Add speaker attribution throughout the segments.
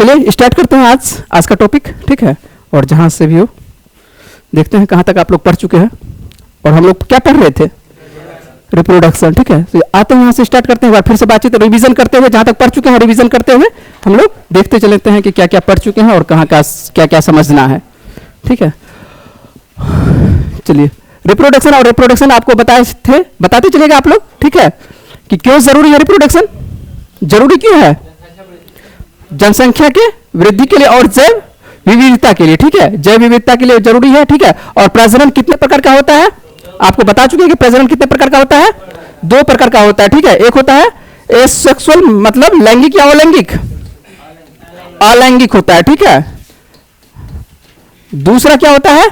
Speaker 1: चलिए स्टार्ट करते हैं आज का टॉपिक, ठीक है। और जहां से भी हो देखते हैं कहां तक आप लोग पढ़ चुके हैं और हम लोग क्या पढ़ रहे थे, रिप्रोडक्शन, ठीक है। तो आते हैं यहाँ से स्टार्ट करते हैं, एक बार फिर से बातचीत रिवीजन करते हुए, जहां तक पढ़ चुके हैं रिवीजन करते हुए हम लोग देखते चलते हैं कि क्या क्या पढ़ चुके हैं और कहाँ का क्या क्या समझना है, ठीक है। चलिए रिप्रोडक्शन, और रिप्रोडक्शन आपको बताते चलेगा आप लोग, ठीक है, कि क्यों जरूरी है रिप्रोडक्शन, जरूरी क्यों है, जनसंख्या के वृद्धि के लिए और जैव विविधता के लिए, ठीक है, जैव विविधता के लिए जरूरी है, ठीक है। और प्रजनन कितने प्रकार का होता है, आपको बता चुके हैं कि प्रजनन कितने प्रकार का होता है, 2 प्रकार का होता है, ठीक है। एक होता है एसेक्सुअल, मतलब लैंगिक या अलैंगिक, अलैंगिक होता है, ठीक है। दूसरा क्या होता है,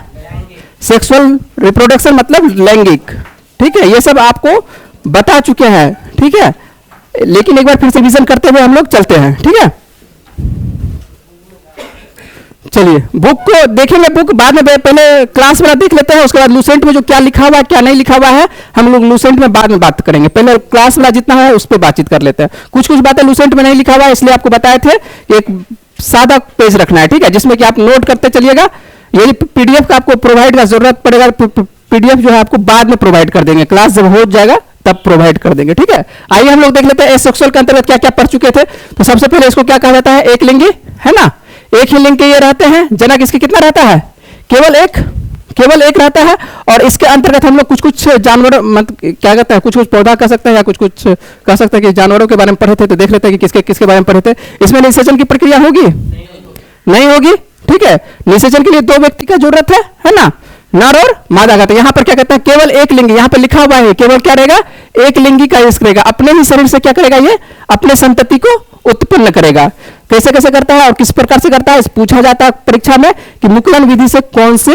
Speaker 1: सेक्सुअल रिप्रोडक्शन, मतलब लैंगिक, ठीक है। ये सब आपको बता चुके हैं, ठीक है, लेकिन एक बार फिर से रिवीजन करते हुए हम लोग चलते हैं, ठीक है। चलिए बुक को देखेंगे, बुक बाद में, पहले क्लास वाला देख लेते हैं, उसके बाद लूसेंट में जो क्या लिखा हुआ है क्या नहीं लिखा हुआ है हम लोग लूसेंट में बाद में बात करेंगे, पहले क्लास वाला जितना है उस पर बातचीत कर लेते हैं। कुछ कुछ बातें लूसेंट में नहीं लिखा हुआ है, इसलिए आपको बताए थे कि एक सादा पेज रखना है, ठीक है, जिसमें कि आप नोट करते चलिएगा। यदि पीडीएफ का आपको प्रोवाइड का जरूरत पड़ेगा, पीडीएफ जो है आपको बाद में प्रोवाइड कर देंगे, क्लास जब हो जाएगा तब प्रोवाइड कर देंगे, ठीक है। आइए हम लोग देख लेते हैं एसेक्सुअल के अंतर्गत क्या क्या पढ़ चुके थे। तो सबसे पहले इसको क्या कहा जाता है, एक लिंगी, है ना, एक ही लिंग के ये रहते हैं, जनक इसके कितना रहता है, केवल एक रहता है। और इसके अंतर्गत हम लोग कुछ कुछ जानवर, क्या कहते हैं, कुछ कुछ पौधा कह सकते हैं या कुछ कुछ कह सकते हैं कि जानवरों के बारे में पढ़े थे। तो देख लेते हैं कि किसके किसके बारे में पढ़े थे। इसमें निषेचन की प्रक्रिया होगी, नहीं होगी, ठीक है। निषेचन के लिए 2 व्यक्ति का जरूरत है ना, नर और मादा का। तो यहाँ पर क्या कहता है, केवल एक लिंगी, यहाँ पर लिखा हुआ है केवल क्या रहेगा, एक लिंगी का यूज करेगा, अपने ही शरीर से क्या करेगा, ये अपने संतति को उत्पन्न करेगा। कैसे कैसे करता है और किस प्रकार से करता है, पूछा जाता है परीक्षा में कि मुकुलन विधि से कौन से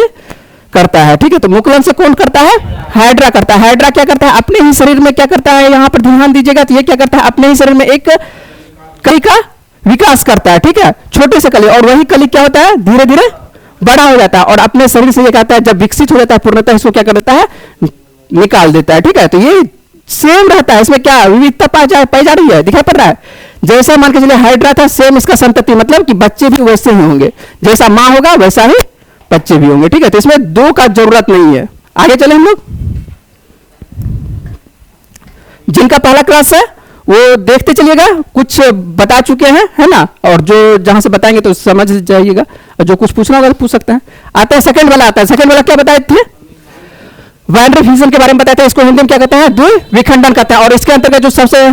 Speaker 1: करता है, ठीक है। तो मुकुलन से कौन करता है, हाइड्रा करता है। हाइड्रा क्या करता है, अपने ही शरीर में क्या करता है, यहाँ पर ध्यान दीजिएगा। तो ये क्या करता है, अपने ही शरीर में एक कली का विकास करता है, ठीक है, छोटे से कली, और वही कली क्या होता है, धीरे धीरे बड़ा हो जाता है और अपने शरीर से ये कहता है जब विकसित हो जाता है पूर्णतः, इसको क्या कर देता है, निकाल देता है, ठीक है। तो ये सेम रहता है, इसमें क्या विविधता पाई जा रही है, दिखाई पड़ रहा है। जैसा मान के चलिए हाइड्रा था, सेम इसका संतति, मतलब कि बच्चे भी वैसे ही होंगे, जैसा माँ होगा वैसा ही बच्चे भी होंगे, ठीक है। तो इसमें 2 का जरूरत नहीं है। आगे चले हम लोग, जिनका पहला क्लास है वो देखते चलिएगा, कुछ बता चुके हैं, है ना, और जो जहां से बताएंगे तो समझ जाइएगा, और जो कुछ पूछना होगा तो पूछ सकते हैं। आता है सेकंड वाला, आता है सेकंड वाला, क्या बताए थे, वाइनरी फ्यूजन के बारे में बताते हैं। इसको हिंदी में क्या कहते हैं, द्विविखंडन कहते हैं। और इसके अंतर्गत जो सबसे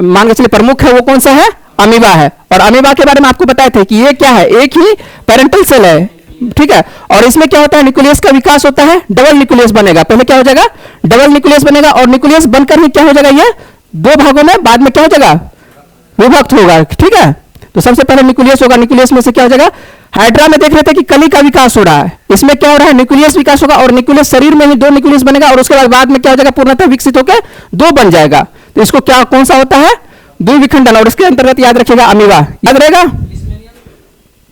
Speaker 1: मान के चलिए प्रमुख है वो कौन सा है, अमीबा है। और अमीबा के बारे में आपको बताए थे कि ये क्या है, एक ही पेरेंटल सेल है, ठीक है। और इसमें क्या होता है, न्यूक्लियस का विकास होता है, डबल न्यूक्लियस बनेगा, पहले क्या हो जाएगा, डबल न्यूक्लियस बनेगा, और न्यूक्लियस बनकर ही क्या हो जाएगा, ये 2 भागों में बाद में क्या हो जाएगा, विभक्त होगा, ठीक है। तो सबसे पहले न्यूक्लियस होगा, न्यूक्लियस में से क्या हो जाएगा, हाइड्रा में देख रहे थे कि कली का विकास हो रहा है, इसमें क्या हो रहा है, न्यूक्लियस विकास होगा, और न्यूक्लियस शरीर में ही 2 न्यूक्लियस बनेगा, और उसके बाद में क्या हो जाएगा, पूर्णतः विकसित होकर 2 बन जाएगा। तो इसको क्या, कौन सा होता है, द्विविखंडन। और इसके अंतर्गत याद रखिएगा अमीबा, याद रहेगा,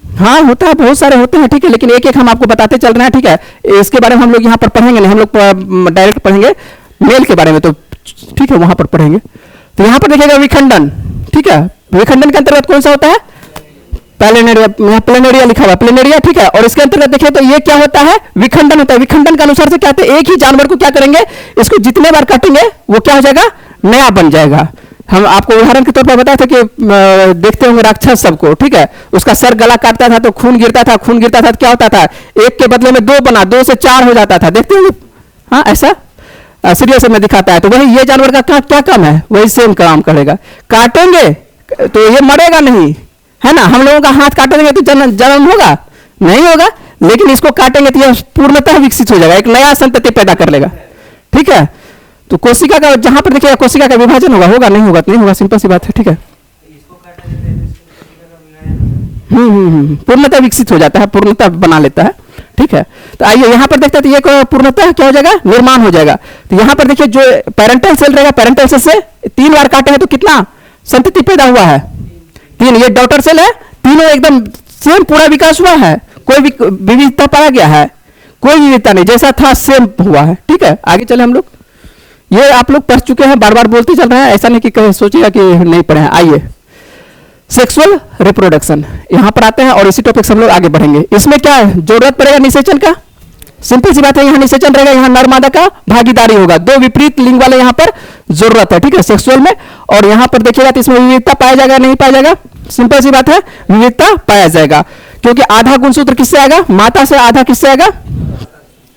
Speaker 1: हाँ होता है, बहुत सारे होते हैं, ठीक है, लेकिन एक एक हम आपको बताते चल रहे हैं, ठीक है। इसके बारे में हम लोग यहाँ पर पढ़ेंगे नहीं, हम लोग डायरेक्ट पढ़ेंगे मेल के बारे में, तो ठीक है वहां पर पढ़ेंगे। तो यहाँ पर देखिएगा विखंडन, ठीक है, विखंडन के अंतर्गत कौन सा होता है, प्लेनेरिया, यहाँ प्लेनेरिया लिखा हुआ, प्लेनेरिया, ठीक है। और इसके अंतर्गत देखिए तो ये क्या होता है, विखंडन होता है। विखंडन के अनुसार से क्या होता है, एक ही जानवर को क्या करेंगे, इसको जितने बार काटेंगे वो क्या हो जाएगा, नया बन जाएगा। हम आपको उदाहरण के तौर पर बताया था कि देखते होंगे राक्षस सबको, ठीक है, उसका सर गला काटता था तो खून गिरता था, खून गिरता था तो क्या होता था, एक के बदले में 2 बना, 2 से 4 हो जाता था, देखते होंगे, हाँ ऐसा सीरियस में दिखाता है। तो वही ये जानवर का क्या क्या काम है, वही सेम काम करेगा। काटेंगे तो ये मरेगा नहीं, है ना, हम लोगों का हाथ काटेंगे तो जन्म होगा, नहीं होगा, लेकिन इसको काटेंगे तो ये पूर्णतः विकसित हो जाएगा, एक नया संतति पैदा कर लेगा, ठीक है। तो कोशिका का जहां पर देखिएगा कोशिका का विभाजन होगा नहीं होगा, नहीं होगा, सिंपल सी बात है, ठीक है। पूर्णतः विकसित हो जाता है, पूर्णतः बना लेता है, ठीक है। तो आइए यहाँ पर देखते हैं, तो ये पूर्णतः क्या हो जाएगा, निर्माण हो जाएगा। तो यहाँ पर देखिए जो पेरेंटल सेल रहेगा, पेरेंटल सेल से 3 बार काटे हैं तो कितना संतति पैदा हुआ है, 3। ये डॉटर सेल है, तीनों एकदम सेम पूरा विकास हुआ है, कोई विविधता पाया गया है, कोई विविधता नहीं, जैसा था सेम हुआ है, ठीक है। आगे चले हम लोग, ये आप लोग पढ़ चुके हैं, बार बार बोलते चल रहे हैं, ऐसा नहीं कि सोचिएगा कि नहीं पढ़े हैं। आइए सेक्सुअल रिप्रोडक्शन यहां पर आते हैं और इसी टॉपिक से हम लोग आगे बढ़ेंगे। इसमें क्या है, जरूरत पड़ेगा निषेचन का, सिंपल सी बात है, यहां निषेचन रहेगा, यहां नर मादा का भागीदारी होगा, दो विपरीत लिंग वाले यहां पर जरूरत है, ठीक है, सेक्सुअल में। और यहां पर देखिएगा तो इसमें विविधता पाया जाएगा नहीं पाया जाएगा, सिंपल सी बात है, विविधता पाया जाएगा, क्योंकि आधा गुणसूत्र किससे आएगा, माता से, आधा किससे आएगा,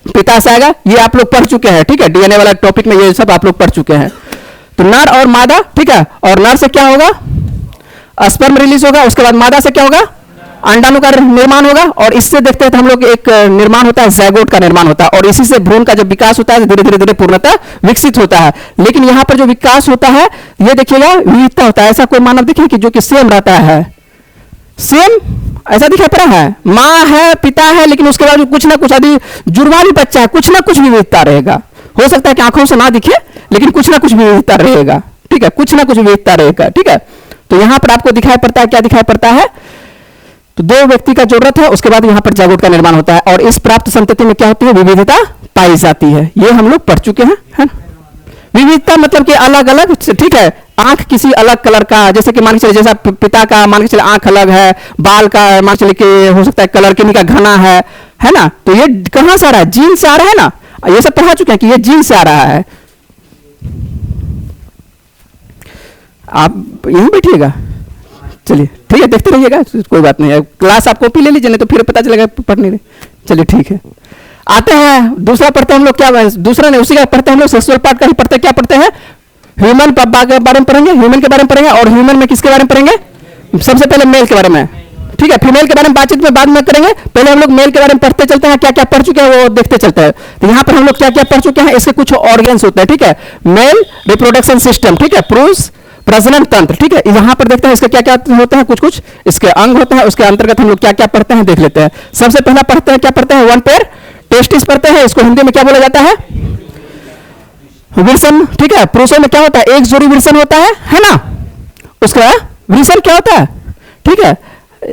Speaker 1: पिता से आएगा। ये आप लोग पढ़ चुके हैं, ठीक है, डीएनए वाला टॉपिक में ये सब आप लोग पढ़ चुके हैं। तो नर और मादा, ठीक है, और नर से क्या होगा, स्पर्म रिलीज होगा, उसके बाद मादा से क्या होगा, अंडाणु का निर्माण होगा, और इससे देखते हैं तो हम लोग एक निर्माण होता है, ज़ैगोट का निर्माण होता है, और इसी से भ्रूण का जब विकास होता है धीरे धीरे धीरे पूर्णतः विकसित होता है। लेकिन यहां पर जो विकास होता है ये देखिएगा विविधता होता है। ऐसा कोई मानव देखिए कि जो कि सेम रहता है, सेम ऐसा दिखाई पड़ा है, माँ है पिता है, लेकिन उसके बाद कुछ ना कुछ यदि जुड़वा भी बच्चा है, कुछ ना कुछ विविधता रहेगा। हो सकता है कि आंखों से ना दिखे, लेकिन कुछ ना कुछ विविधता रहेगा, ठीक है, कुछ ना कुछ विविधता रहेगा, ठीक है। तो यहां पर आपको दिखाई पड़ता है, क्या दिखाई पड़ता है, तो दो व्यक्ति का जरूरत है, उसके बाद यहां पर ज़ैगोट का निर्माण होता है, और इस प्राप्त संतति में क्या होती है, विविधता पाई जाती है। ये हम लोग पढ़ चुके हैं, है ना? विविधता मतलब कि अलग अलग, ठीक है, आंख किसी अलग कलर का, जैसे कि मान के चले, जैसा पिता का मान के चले आंख अलग है, बाल का मान के चले कि हो सकता है कलर किन्हीं का घना है ना, तो ये कहां से आ रहा है, जीन से आ रहा है ना, ये सब पढ़ा चुके हैं कि ये जीन से आ रहा है। आप यहीं बैठिएगा, चलिए ठीक है, देखते रहिएगा, कोई बात नहीं है, क्लास आप कॉपी ले लीजिए, नहीं तो फिर पता चलेगा पढ़ नहीं रहे। चलिए ठीक है, आते हैं दूसरा पढ़ते हैं हम लोग, क्या दूसरा नहीं उसी का पढ़ते हैं हम लोग, सेक्सुअल पार्ट का ही पढ़ते हैं। क्या पढ़ते हैं, ह्यूमन के बारे में पढ़ेंगे, ह्यूमन के बारे में पढ़ेंगे, और ह्यूमन में किसके बारे में पढ़ेंगे, सबसे पहले मेल के बारे में, ठीक है, फीमेल के बारे में बातचीत में बाद में करेंगे, पहले हम लोग मेल के बारे में पढ़ते चलते हैं, क्या क्या पढ़ चुके हैं वो देखते चलते हैं। तो यहाँ पर हम लोग क्या क्या पढ़ चुके हैं, इसके कुछ ऑर्गन्स होते हैं, ठीक है, मेल रिप्रोडक्शन सिस्टम, ठीक है, पुरुष प्रजनन तंत्र, ठीक है, यहां पर देखते हैं इसके क्या क्या होते हैं, कुछ कुछ इसके अंग होते हैं, उसके अंतर्गत हम लोग क्या क्या पढ़ते हैं देख लेते हैं। सबसे पहला पढ़ते हैं, क्या पढ़ते हैं, वन पेयर टेस्टिस पढ़ते हैं, इसको हिंदी में क्या बोला जाता है, विल्सन, ठीक है, पुरुषों में क्या होता है, एक जोड़ी विल्सन होता है ना, उसका विल्सन क्या होता है, ठीक है,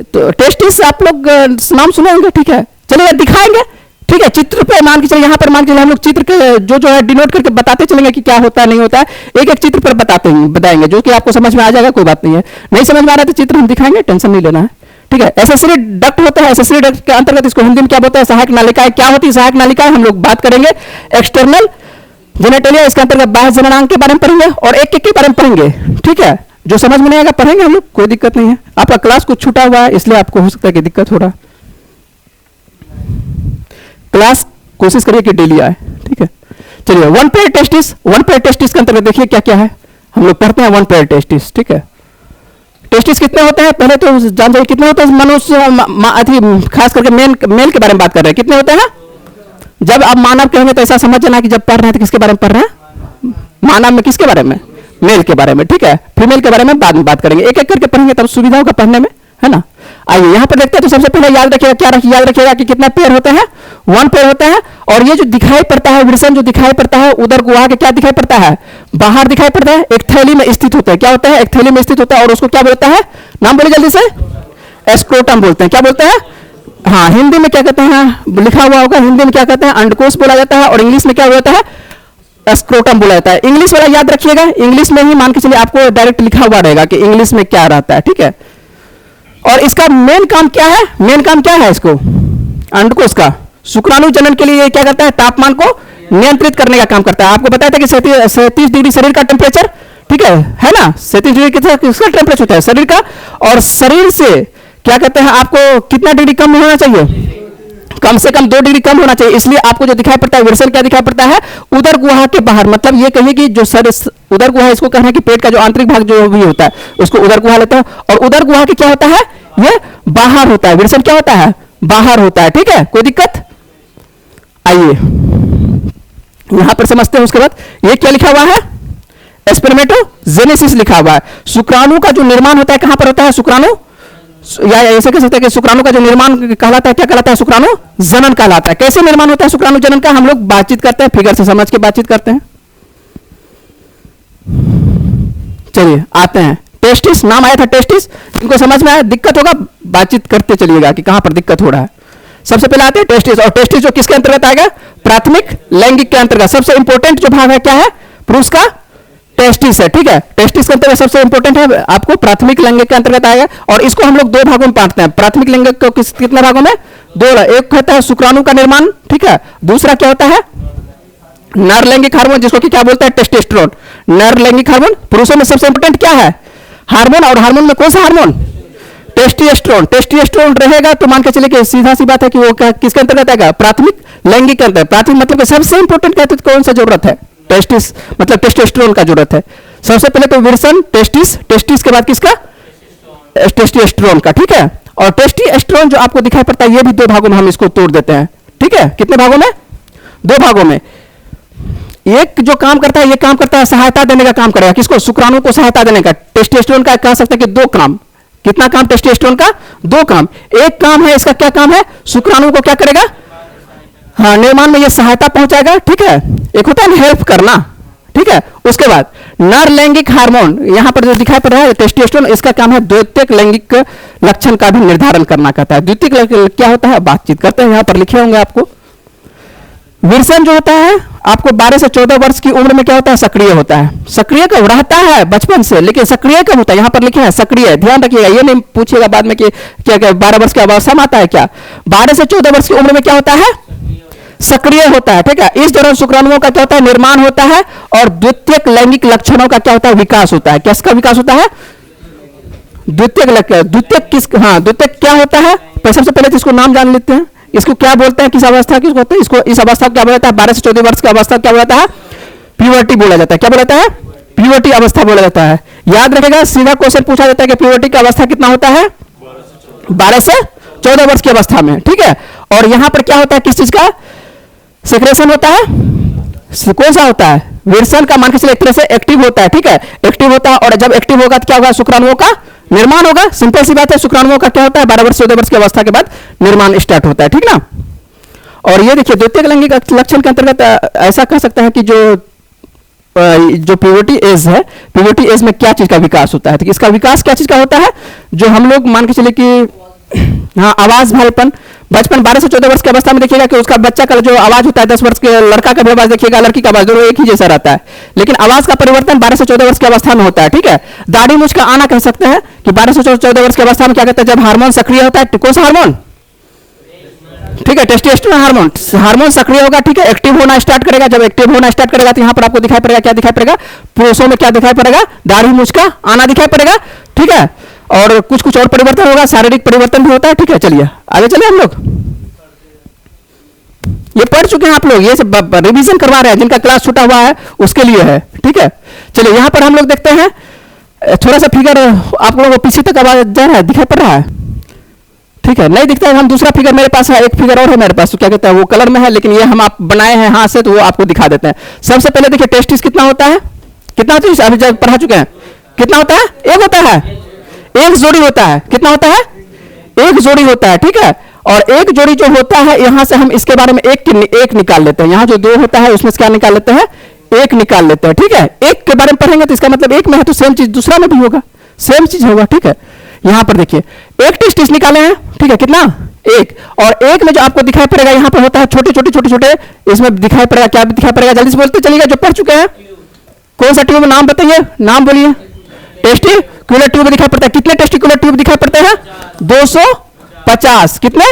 Speaker 1: तो टेस्टिस आप लोग नाम सुने होंगे, ठीक है, चलिए दिखाएंगे, ठीक है, चित्र पे मान के चलिए, यहाँ पर मान के चलिए हम लोग चित्र के जो है डिनोट करके बताते चलेंगे कि क्या होता है नहीं होता है, एक एक चित्र पर बताएंगे जो कि आपको समझ में आ जाएगा, कोई बात नहीं है, नहीं समझ में आ रहा है तो चित्र हम दिखाएंगे, टेंशन नहीं लेना है, ठीक है। एसेसरी डक्ट होता है, एसेसरी डक्ट के अंतर्गत इसको हिंदी में क्या बोलते हैं, सहायक नालिकाएं, क्या होती है सहायक नालिकाएं, हम लोग बात करेंगे। एक्सटर्नल जेनेटेलिया, इसके अंतर्गत बाह्य जननांग के बारे में पढ़ेंगे, और एक एक के बारे में पढ़ेंगे, ठीक है, जो समझ में नहीं आएगा पढ़ेंगे हम लोग, कोई दिक्कत नहीं है। आपका क्लास कुछ छूटा हुआ है इसलिए आपको हो सकता है कि दिक्कत हो रहा है, क्लास कोशिश करिए कि डेली आए, ठीक है। चलिए one pair testis, one pair testis के अंतर्गत देखिए क्या क्या है, हम लोग पढ़ते हैं वन पेयर टेस्टिस, ठीक है। टेस्टिस कितने होते हैं, पहले तो जान जाइए कितने होते हैं, मनुष्य खास करके मेल के बारे में बात कर रहे हैं, कितने होते हैं। जब आप मानव कहेंगे तो ऐसा समझ जाना कि जब पढ़ रहे हैं तो किसके बारे में पढ़ रहे हैं, मानव में किसके बारे में, मेल के बारे में, ठीक है, फीमेल के बारे में बाद में बात करेंगे, एक एक करके पढ़ेंगे तब सुविधा होगा पढ़ने में, है ना। आइए यहाँ पर देखते हैं, तो सबसे पहले याद रखिएगा, क्या याद रखिएगा कि कितना पेयर होते हैं, वन पेयर होता है, और ये जो दिखाई पड़ता है विल्सन जो दिखाई पड़ता है उदर गुहा के क्या दिखाई पड़ता है, बाहर दिखाई पड़ता है, एक थैली में स्थित होता है, क्या होता है, एक थैली में स्थित होता है, और उसको क्या बोलता है, नाम बोले जल्दी से, एस्क्रोटम बोलते हैं, क्या बोलते हैं, हाँ हिंदी में क्या कहते हैं, लिखा हुआ होगा हिंदी में क्या कहते हैं, अंडकोश बोला जाता है, और इंग्लिश में क्या बोलता है, एस्क्रोटम बोला जाता है। इंग्लिश वाला याद रखिएगा, इंग्लिश में ही मान के चलिए आपको डायरेक्ट लिखा हुआ रहेगा कि इंग्लिश में क्या रहता है, ठीक है। और इसका मेन काम क्या है, मेन काम क्या है, इसको अंडकोश का शुक्राणु जनन के लिए क्या करता है, तापमान को नियंत्रित करने का काम करता है। आपको बताया था कि 37 डिग्री शरीर का टेम्परेचर, ठीक है ना, 37 डिग्री किसका टेम्परेचर होता है शरीर का, और शरीर से क्या कहते हैं आपको कितना डिग्री कम होना चाहिए, कम से कम 2 डिग्री कम होना चाहिए। इसलिए आपको जो दिखाई पड़ता है विल्सन क्या दिखाई पड़ता है, उदर गुहा के बाहर, मतलब ये कहिए कि जो उदर गुहा, इसको कहना है कि पेट का जो आंतरिक भाग जो भी होता है उसको उदर गुहा लेता है, और उदर गुहा के क्या होता है, ये बाहर होता है, विल्सन क्या होता है, बाहर होता है, ठीक है, कोई दिक्कत। आइए यहां पर समझते हैं, उसके बाद ये क्या लिखा हुआ है, स्पर्मेटोजेनेसिस लिखा हुआ है। शुक्राणु का जो निर्माण होता है कहां पर होता है, शुक्राणु, या ऐसे कह सकते हैं कि शुक्राणु का जो निर्माण कहलाता है, क्या कहलाता है, शुक्राणु जनन कहलाता है। कैसे निर्माण होता है शुक्राणु जनन का, हम लोग बातचीत करते हैं, फिगर से समझ के बातचीत करते हैं। चलिए आते हैं, टेस्टिस नाम आया था, टेस्टिस, इनको समझ में आया, दिक्कत होगा बातचीत करते चलिएगा कि कहां पर दिक्कत हो रहा है। सबसे पहले आते हैं टेस्टिस, और टेस्टिस जो किसके अंतर्गत आएगा, प्राथमिक लैंगिक के अंतर्गत। सबसे इंपॉर्टेंट जो भाग है क्या है, पुरुष का टेस्टिस है, ठीक है। टेस्टिस के अंतर्गत सबसे इंपॉर्टेंट है आपको प्राथमिक लैंगिक के अंतर्गत आएगा, और इसको हम लोग दो भागों में बांटते हैं। प्राथमिक लैंगिक को कितने भागों में? दो। एक होता है शुक्राणु का निर्माण, ठीक है। दूसरा क्या होता है? नर लैंगिक हार्मोन, जिसको कि क्या बोलते हैं? टेस्टोस्टेरोन। नर लैंगिक हार्मोन। पुरुषों में सबसे इंपॉर्टेंट क्या है? हार्मोन। और हार्मोन में कौन सा हार्मोन? टेस्टोस्टेरोन। टेस्टोस्टेरोन रहेगा तो मान के चलिए कि सीधा सी बात है कि वो किसके अंतर्गत आएगा? प्राथमिक लैंगिक के अंतर्गत। प्राथमिक मतलब सबसे इंपॉर्टेंट कहते हैं कौन सा जरूरत है? टेस्टिस मतलब टेस्टोस्टेरोन का जरूरत है। सबसे पहले तो विरसन, टेस्टिस, टेस्टिस के बाद किसका? टेस्टोस्टेरोन का, ठीक है। और टेस्टोस्टेरोन जो आपको दिखाई पड़ता है, ये भी दो भागों में हम इसको तोड़ देते हैं, ठीक है। कितने भागों में? दो भागों में। एक जो काम करता है, ये काम करता है सहायता देने का काम करेगा। किसको? शुक्राणु को सहायता देने का। टेस्टोस्टेरोन का कह सकते हैं कि दो काम। कितना काम टेस्टोस्टेरोन का? दो काम। एक काम है इसका, क्या काम है? शुक्राणु को क्या करेगा? हाँ, निर्माण में ये सहायता पहुंचाएगा, ठीक है। एक होता है हेल्प करना, ठीक है। उसके बाद नर लैंगिक हार्मोन, यहां पर जो दिखाई पड़ रहा है टेस्टोस्टेरोन, इसका काम है द्वितीयक लैंगिक लक्षण का भी निर्धारण करना कहता है। द्वितीयक क्या होता है? बातचीत करते हैं, यहां पर लिखे होंगे आपको। विरसन जो होता है आपको 12 से 14 वर्ष की उम्र में क्या होता है? सक्रिय होता है। सक्रिय कब रहता है? बचपन से, लेकिन सक्रिय कब होता है? यहां पर लिखे हैं सक्रिय। ध्यान रखिएगा, ये नहीं पूछिएगा बाद में कि क्या 12 वर्ष की अवस्था में आता है क्या? 12 से 14 वर्ष की उम्र में क्या होता है? सक्रिय होता है, ठीक है। इस दौरान शुक्राणुओं का क्या होता है? निर्माण होता है, और द्वितीयक लैंगिक लक्षणों का क्या होता है? विकास होता है। किसका विकास होता है? द्वितीयक किस? हाँ, द्वितीयक क्या होता है? सबसे पहले तो इसको नाम जान लेते हैं। इसको क्या बोलते हैं? किस अवस्था किसको होता है? इसको इस अवस्था को क्या बोला जाता है? 12 से 14 वर्ष की अवस्था क्या बोला जाता है? प्यूबर्टी बोला जाता है। क्या बोला जाता है? प्यूबर्टी अवस्था बोला जाता है। याद रखेगा, सीधा क्वेश्चन पूछा जाता है कि प्यूबर्टी की अवस्था कितना होता है? 12 से 14 वर्ष की अवस्था में, ठीक है। और यहां पर क्या होता है? किस चीज का सेक्रेशन होता है? कौन सा होता है? विरसन का। मान के चलिए एक तरह से एक्टिव होता है, ठीक है। एक्टिव होता है, और जब एक्टिव होगा तो क्या होगा? शुक्राणुओं का निर्माण होगा। सिंपल सी बात है, शुक्राणुओं का क्या होता है? 12 वर्ष 14 वर्ष की अवस्था के बाद निर्माण स्टार्ट होता है, ठीक ना। और ये देखिए द्वितीयक लैंगिक लक्षण के अंतर्गत ऐसा कह सकते हैं कि जो प्यूबर्टी एज है, प्यूबर्टी एज में क्या चीज का विकास होता है? तो इसका विकास क्या चीज का होता है? जो हम लोग मान के चले कि हाँ, आवाज भाईपन। बचपन 12 से 14 वर्ष की अवस्था में देखिएगा कि उसका बच्चा का जो आवाज होता है, 10 वर्ष के लड़का का भी आवाज देखिएगा, लड़की का आवाज, दोनों एक ही जैसा रहता है। लेकिन आवाज का परिवर्तन 12 से 14 वर्ष की अवस्था में होता है, ठीक है। दाढ़ी मूंछ का आना कह सकते हैं कि 12 से 14 वर्ष की अवस्था में क्या कहते हैं? जब हार्मोन सक्रिय होता है। कौन सा हार्मोन? ठीक है, टेस्टोस्टेरोन हार्मोन। हार्मोन सक्रिय होगा, ठीक है, एक्टिव होना स्टार्ट करेगा। जब एक्टिव होना स्टार्ट करेगा तो यहां पर आपको दिखाई पड़ेगा, क्या दिखाई पड़ेगा? पुरुषों में क्या दिखाई पड़ेगा? दाढ़ी मूंछ का आना दिखाई पड़ेगा, ठीक है। और कुछ कुछ और परिवर्तन होगा, शारीरिक परिवर्तन भी होता है, ठीक है। चलिए आगे चलिए, हम लोग ये पढ़ चुके हैं आप लोग, ये सब रिवीजन करवा रहे हैं, जिनका क्लास छूटा हुआ है उसके लिए है, ठीक है। चलिए यहां पर हम लोग देखते हैं थोड़ा सा फिगर आप लोगों को पीछे तक आवाज जा रहा है, दिखाई पड़ रहा है? ठीक है, नहीं दिखता है। हम दूसरा फिगर मेरे पास है, एक फिगर और है मेरे पास, तो क्या कहते हैं वो कलर में है, लेकिन ये हम आप बनाए हैं हाथ से, तो वो आपको दिखा देते हैं। सबसे पहले देखिए टेस्टिस कितना होता है? कितना होता है? अभी जब पढ़ा चुके हैं। कितना होता है? एक होता है, एक जोड़ी होता है। कितना होता है? एक जोड़ी होता है, ठीक है। और एक जोड़ी जो होता है, यहां से हम इसके बारे में एक निकाल लेते हैं। यहां जो दो होता है उसमें से क्या निकाल लेते हैं? एक निकाल लेते हैं, ठीक है। एक के बारे में पढ़ेंगे तो इसका मतलब एक में है तो सेम चीज दूसरा में भी होगा, सेम चीज होगा, ठीक है। यहां पर देखिए एक टेस्टिस निकाले हैं, ठीक है। कितना? एक। और एक में जो आपको दिखाई पड़ेगा यहां पर होता है छोटे छोटे छोटे छोटे, इसमें दिखाई पड़ेगा, क्या दिखाई पड़ेगा? जल्दी से बोलते चलिएगा जो पढ़ चुके हैं। कौन सा ट्यूब? नाम बताइए, नाम बोलिए। टेस्टिकुलर ट्यूब दिखाई पड़ता है। कितने टेस्टिकुलर ट्यूब दिखाई पड़ते हैं? 250। कितने?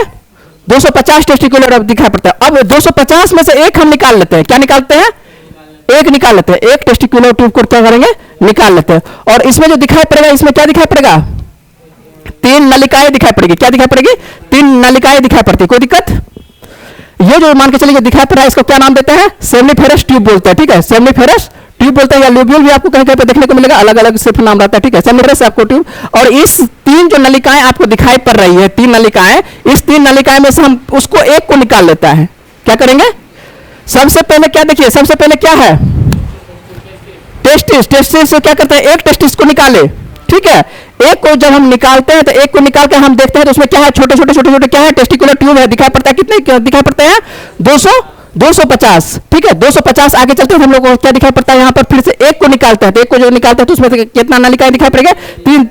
Speaker 1: 250 टेस्टिकुलर दिखाई पड़ता है। अब 250 में से एक हम निकाल लेते हैं। क्या निकालते हैं? एक निकाल लेते हैं। एक टेस्टिकुलर ट्यूब को क्या करेंगे? निकाल लेते हैं। और इसमें जो दिखाई पड़ेगा, इसमें क्या दिखाई पड़ेगा? 3 नलिकाएं दिखाई पड़ेगी। क्या दिखाई पड़ेगी? 3 नलिकाएं दिखाई पड़ती है। कोई दिक्कत? ये जो मान के चलिए दिखाई पड़ रहा है, इसको क्या नाम देते हैं? सेमनीफेरस ट्यूब बोलते हैं, ठीक है। सेमनीफेरस ट्यूब बोलते हैं, या लोब्यूल भी आपको कहीं कहीं पे देखने को मिलेगा, अलग अलग सिर्फ नाम रहता है, ठीक है। सेमनीफेरस आपको ट्यूब। और इस 3 जो नलिकाएं आपको दिखाई पड़ रही है, 3 नलिकाएं, इस 3 नलिकाएं में से हम उसको एक को निकाल लेता है। क्या करेंगे? सबसे पहले क्या देखिए, सबसे पहले क्या है? टेस्टिस। टेस्टिस से क्या करते हैं? एक टेस्टिस को निकाले, ठीक है। एक को जब हम निकालते हैं तो एक को निकाल के हम देखते हैं तो उसमें क्या है? छोटे छोटे छोटे छोटे क्या है? टेस्टिकुलर ट्यूब है। दिखाई पड़ता है कितने दिखाई पड़ते हैं? 250, ठीक है। 250 आगे चलते हैं हम लोग को क्या दिखाई पड़ता है? यहाँ पर फिर से एक को निकालते हैं, तो एक को जो निकालते हैं तो उसमें से कितना नलिकाएं दिखाई पड़ेगा?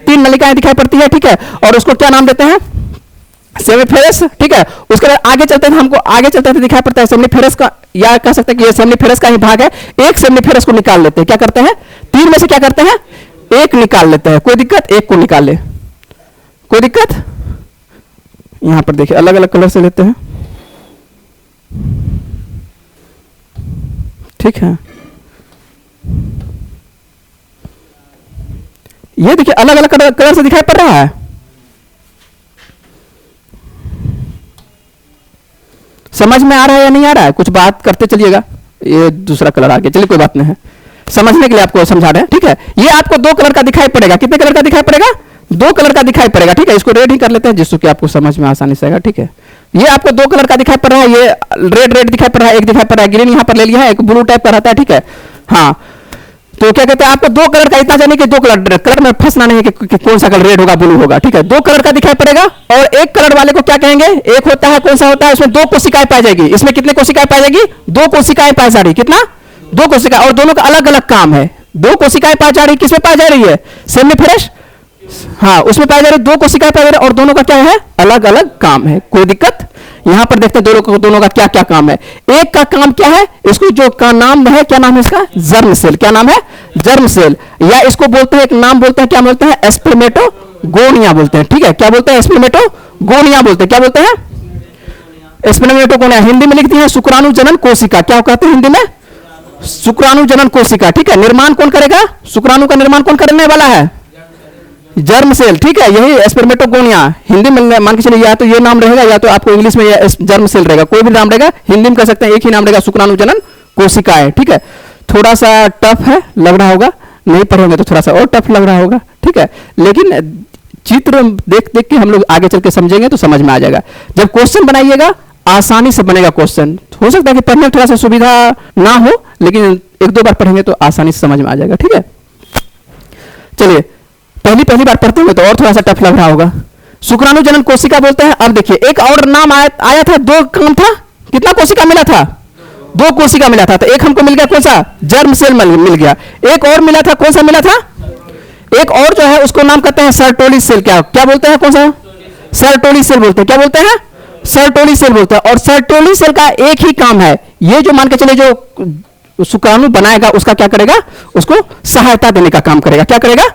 Speaker 1: 3 नलिकाएं दिखाई पड़ती है, ठीक है। और उसको क्या नाम देते हैं? सेमनीफेरस, ठीक है। उसके बाद आगे चलते हैं, हमको आगे चलते हैं तो दिखाई पड़ता है सेमनीफेरस का, या कह सकते हैं कि ये सेमनीफेरस का ही भाग है। एक सेमनीफेरस को निकाल लेते हैं। क्या करते हैं? 3 में से क्या करते हैं, एक निकाल लेते हैं, कोई दिक्कत, एक को निकाल ले, कोई दिक्कत। यहां पर देखिए अलग अलग कलर से लेते हैं, ठीक है। ये देखिए अलग अलग कलर से दिखाई पड़ रहा है, समझ में आ रहा है या नहीं आ रहा है, कुछ बात करते चलिएगा। ये दूसरा कलर आ गया, चलिए कोई बात नहीं है, समझने के लिए आपको समझा रहे हैं, ठीक है। ये आपको दो कलर का दिखाई पड़ेगा, कितने कलर का दिखाई पड़ेगा, दो कलर का दिखाई पड़ेगा, ठीक है। इसको रेड ही कर लेते हैं जिससे कि आपको समझ में आसानी से आएगा, ठीक है। ये आपको दो कलर का दिखाई पड़ रहा है, ये रेड रेड दिखाई पड़ रहा है, एक दिखाई पड़ रहा है ग्रीन, यहां पर ले लिया है, एक ब्लू टाइप का रहता है, ठीक है। हाँ, तो क्या कहते हैं, आपको दो कलर का इतना जाने कि दो कलर में फंसना नहीं है कि कौन सा कलर रेड होगा ब्लू होगा, ठीक है। दो कलर का दिखाई पड़ेगा, और एक कलर वाले को क्या कहेंगे, एक होता है, कौन सा होता है, उसमें दो कोशिकाएं पाई जाएगी। इसमें कितने कोशिकाएं पाई जाएगी, दो कोशिकाएं पाई जा रही, कितना, दो कोशिका, और दोनों का अलग अलग काम है। दो कोशिकाएं पाई जा रही, किसमें पाई जा रही है, सेमीफ्रेश, हाँ उसमें पाई जा रही, दो कोशिकाएं पाई जा रही, और दोनों का क्या है, अलग अलग काम है, कोई दिक्कत। यहां पर देखते हैं दोनों का क्या क्या काम है। एक का काम क्या है, इसको जो का नाम है, क्या नाम है इसका, जर्म सेल, क्या नाम है, जर्म सेल, या इसको बोलते हैं, एक नाम बोलते हैं, क्या बोलते हैं, स्पर्मेटोगोनिया बोलते हैं, ठीक है। क्या बोलते हैं, स्पर्मेटोगोनिया बोलते हैं, क्या बोलते हैं, स्पर्मेटोगोनिया। हिंदी में लिख दिए शुक्राणु जनन कोशिका, क्या कहते हैं हिंदी में, शुक्राणु जनन कोशिका, ठीक है। निर्माण कौन करेगा, शुक्राणु का निर्माण कौन करने वाला है, जर्म सेल, ठीक है। यही स्पर्मेटोगोनिया, हिंदी में मान के चलिए या तो ये नाम रहेगा, या तो आपको इंग्लिश में जर्म सेल रहेगा, कोई भी नाम रहेगा, हिंदी में कह सकते हैं एक ही नाम रहेगा, शुक्राणु जनन कोशिकाएं, ठीक है। थोड़ा सा टफ है, लग रहा होगा, नहीं पढ़ेंगे तो थोड़ा सा और टफ लग रहा होगा, ठीक है। लेकिन चित्र देख देख के हम लोग आगे चल के समझेंगे तो समझ में आ जाएगा। जब क्वेश्चन बनाइएगा आसानी से बनेगा क्वेश्चन, हो सकता है कि पढ़ने में थोड़ा सा सुविधा ना हो, लेकिन एक दो बार पढ़ेंगे तो आसानी से समझ में आ जाएगा, ठीक है। चलिए पहली बार पढ़ते हुए तो और थोड़ा सा टफ लग रहा होगा। शुक्राणु जनन कोशिका बोलते हैं। अब देखिए एक और नाम आया था, दो काम था, कितना कोशिका मिला था, दो कोशिका मिला था, तो एक हमको मिल गया कौन सा, जर्म सेल मिल गया। एक और मिला था, कौन सा मिला था, एक और जो है उसको नाम कहते हैं सर्टोली सेल, क्या क्या बोलते हैं, कौन सा, सर्टोली सेल बोलते हैं, क्या बोलते हैं, सर्टोली सेल बोलते हैं। और सर्टोली सेल का एक ही काम है, ये जो मान के चले जो शुक्राणु बनाएगा उसका क्या करेगा, उसको सहायता देने का काम करेगा, क्या करेगा,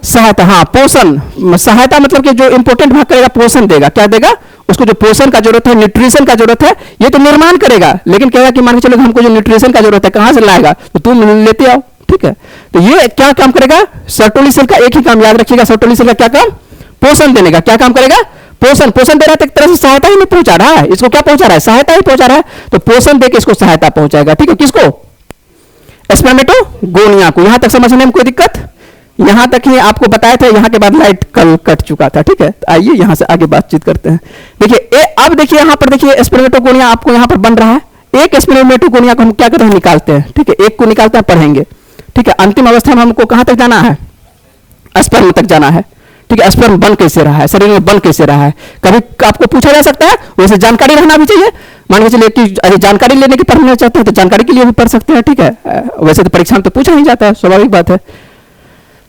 Speaker 1: सहायता, हाँ पोषण, सहायता मतलब कि जो इंपॉर्टेंट भाग करेगा पोषण देगा, क्या देगा, उसको जो पोषण का जरूरत है, न्यूट्रिशन का जरूरत है, ये तो निर्माण करेगा, लेकिन कहेगा कि मान के चलो हमको जो न्यूट्रिशन का जरूरत है कहां से लाएगा, तो तुम लेते आओ, ठीक है। तो ये क्या काम करेगा, सर्टोली सेल का एक ही काम, याद रखिएगा, सर्टोली सेल का क्या काम, पोषण देने का, क्या काम करेगा, पोषण दे रहा है, एक तरह से सहायता ही नहीं पहुंचा रहा है, इसको क्या पहुंचा रहा है, सहायता ही पहुंचा रहा है, तो पोषण देकर इसको सहायता पहुंचाएगा, ठीक है, किसको, स्पर्मेटोगोनिया को। यहां तक समझने में कोई दिक्कत, यहां तक ही आपको बताया था, यहां के बाद लाइट कल कट चुका था, ठीक है। आइए यहां से आगे बातचीत करते हैं। देखिए अब देखिए यहां पर देखिए स्पर्मेटोगोनिया आपको यहां पर बन रहा है, एक स्पर्मेटोगोनिया को हम क्या करते हैं, निकालते हैं, ठीक है, एक को निकालते हैं, पढ़ेंगे, ठीक है। अंतिम अवस्था में हमको कहां तक जाना है, स्पर्म तक जाना है, ठीक है। स्पर्म बन कैसे रहा है, शरीर में बन कैसे रहा है, कभी आपको पूछा जा सकता है, वैसे जानकारी रहना भी चाहिए। मान के चलिए कि अरे जानकारी लेने की पढ़ना चाहते हैं तो जानकारी के लिए भी पढ़ सकते हैं, ठीक है। वैसे तो परीक्षा में तो पूछा नहीं जाता है, स्वाभाविक बात है।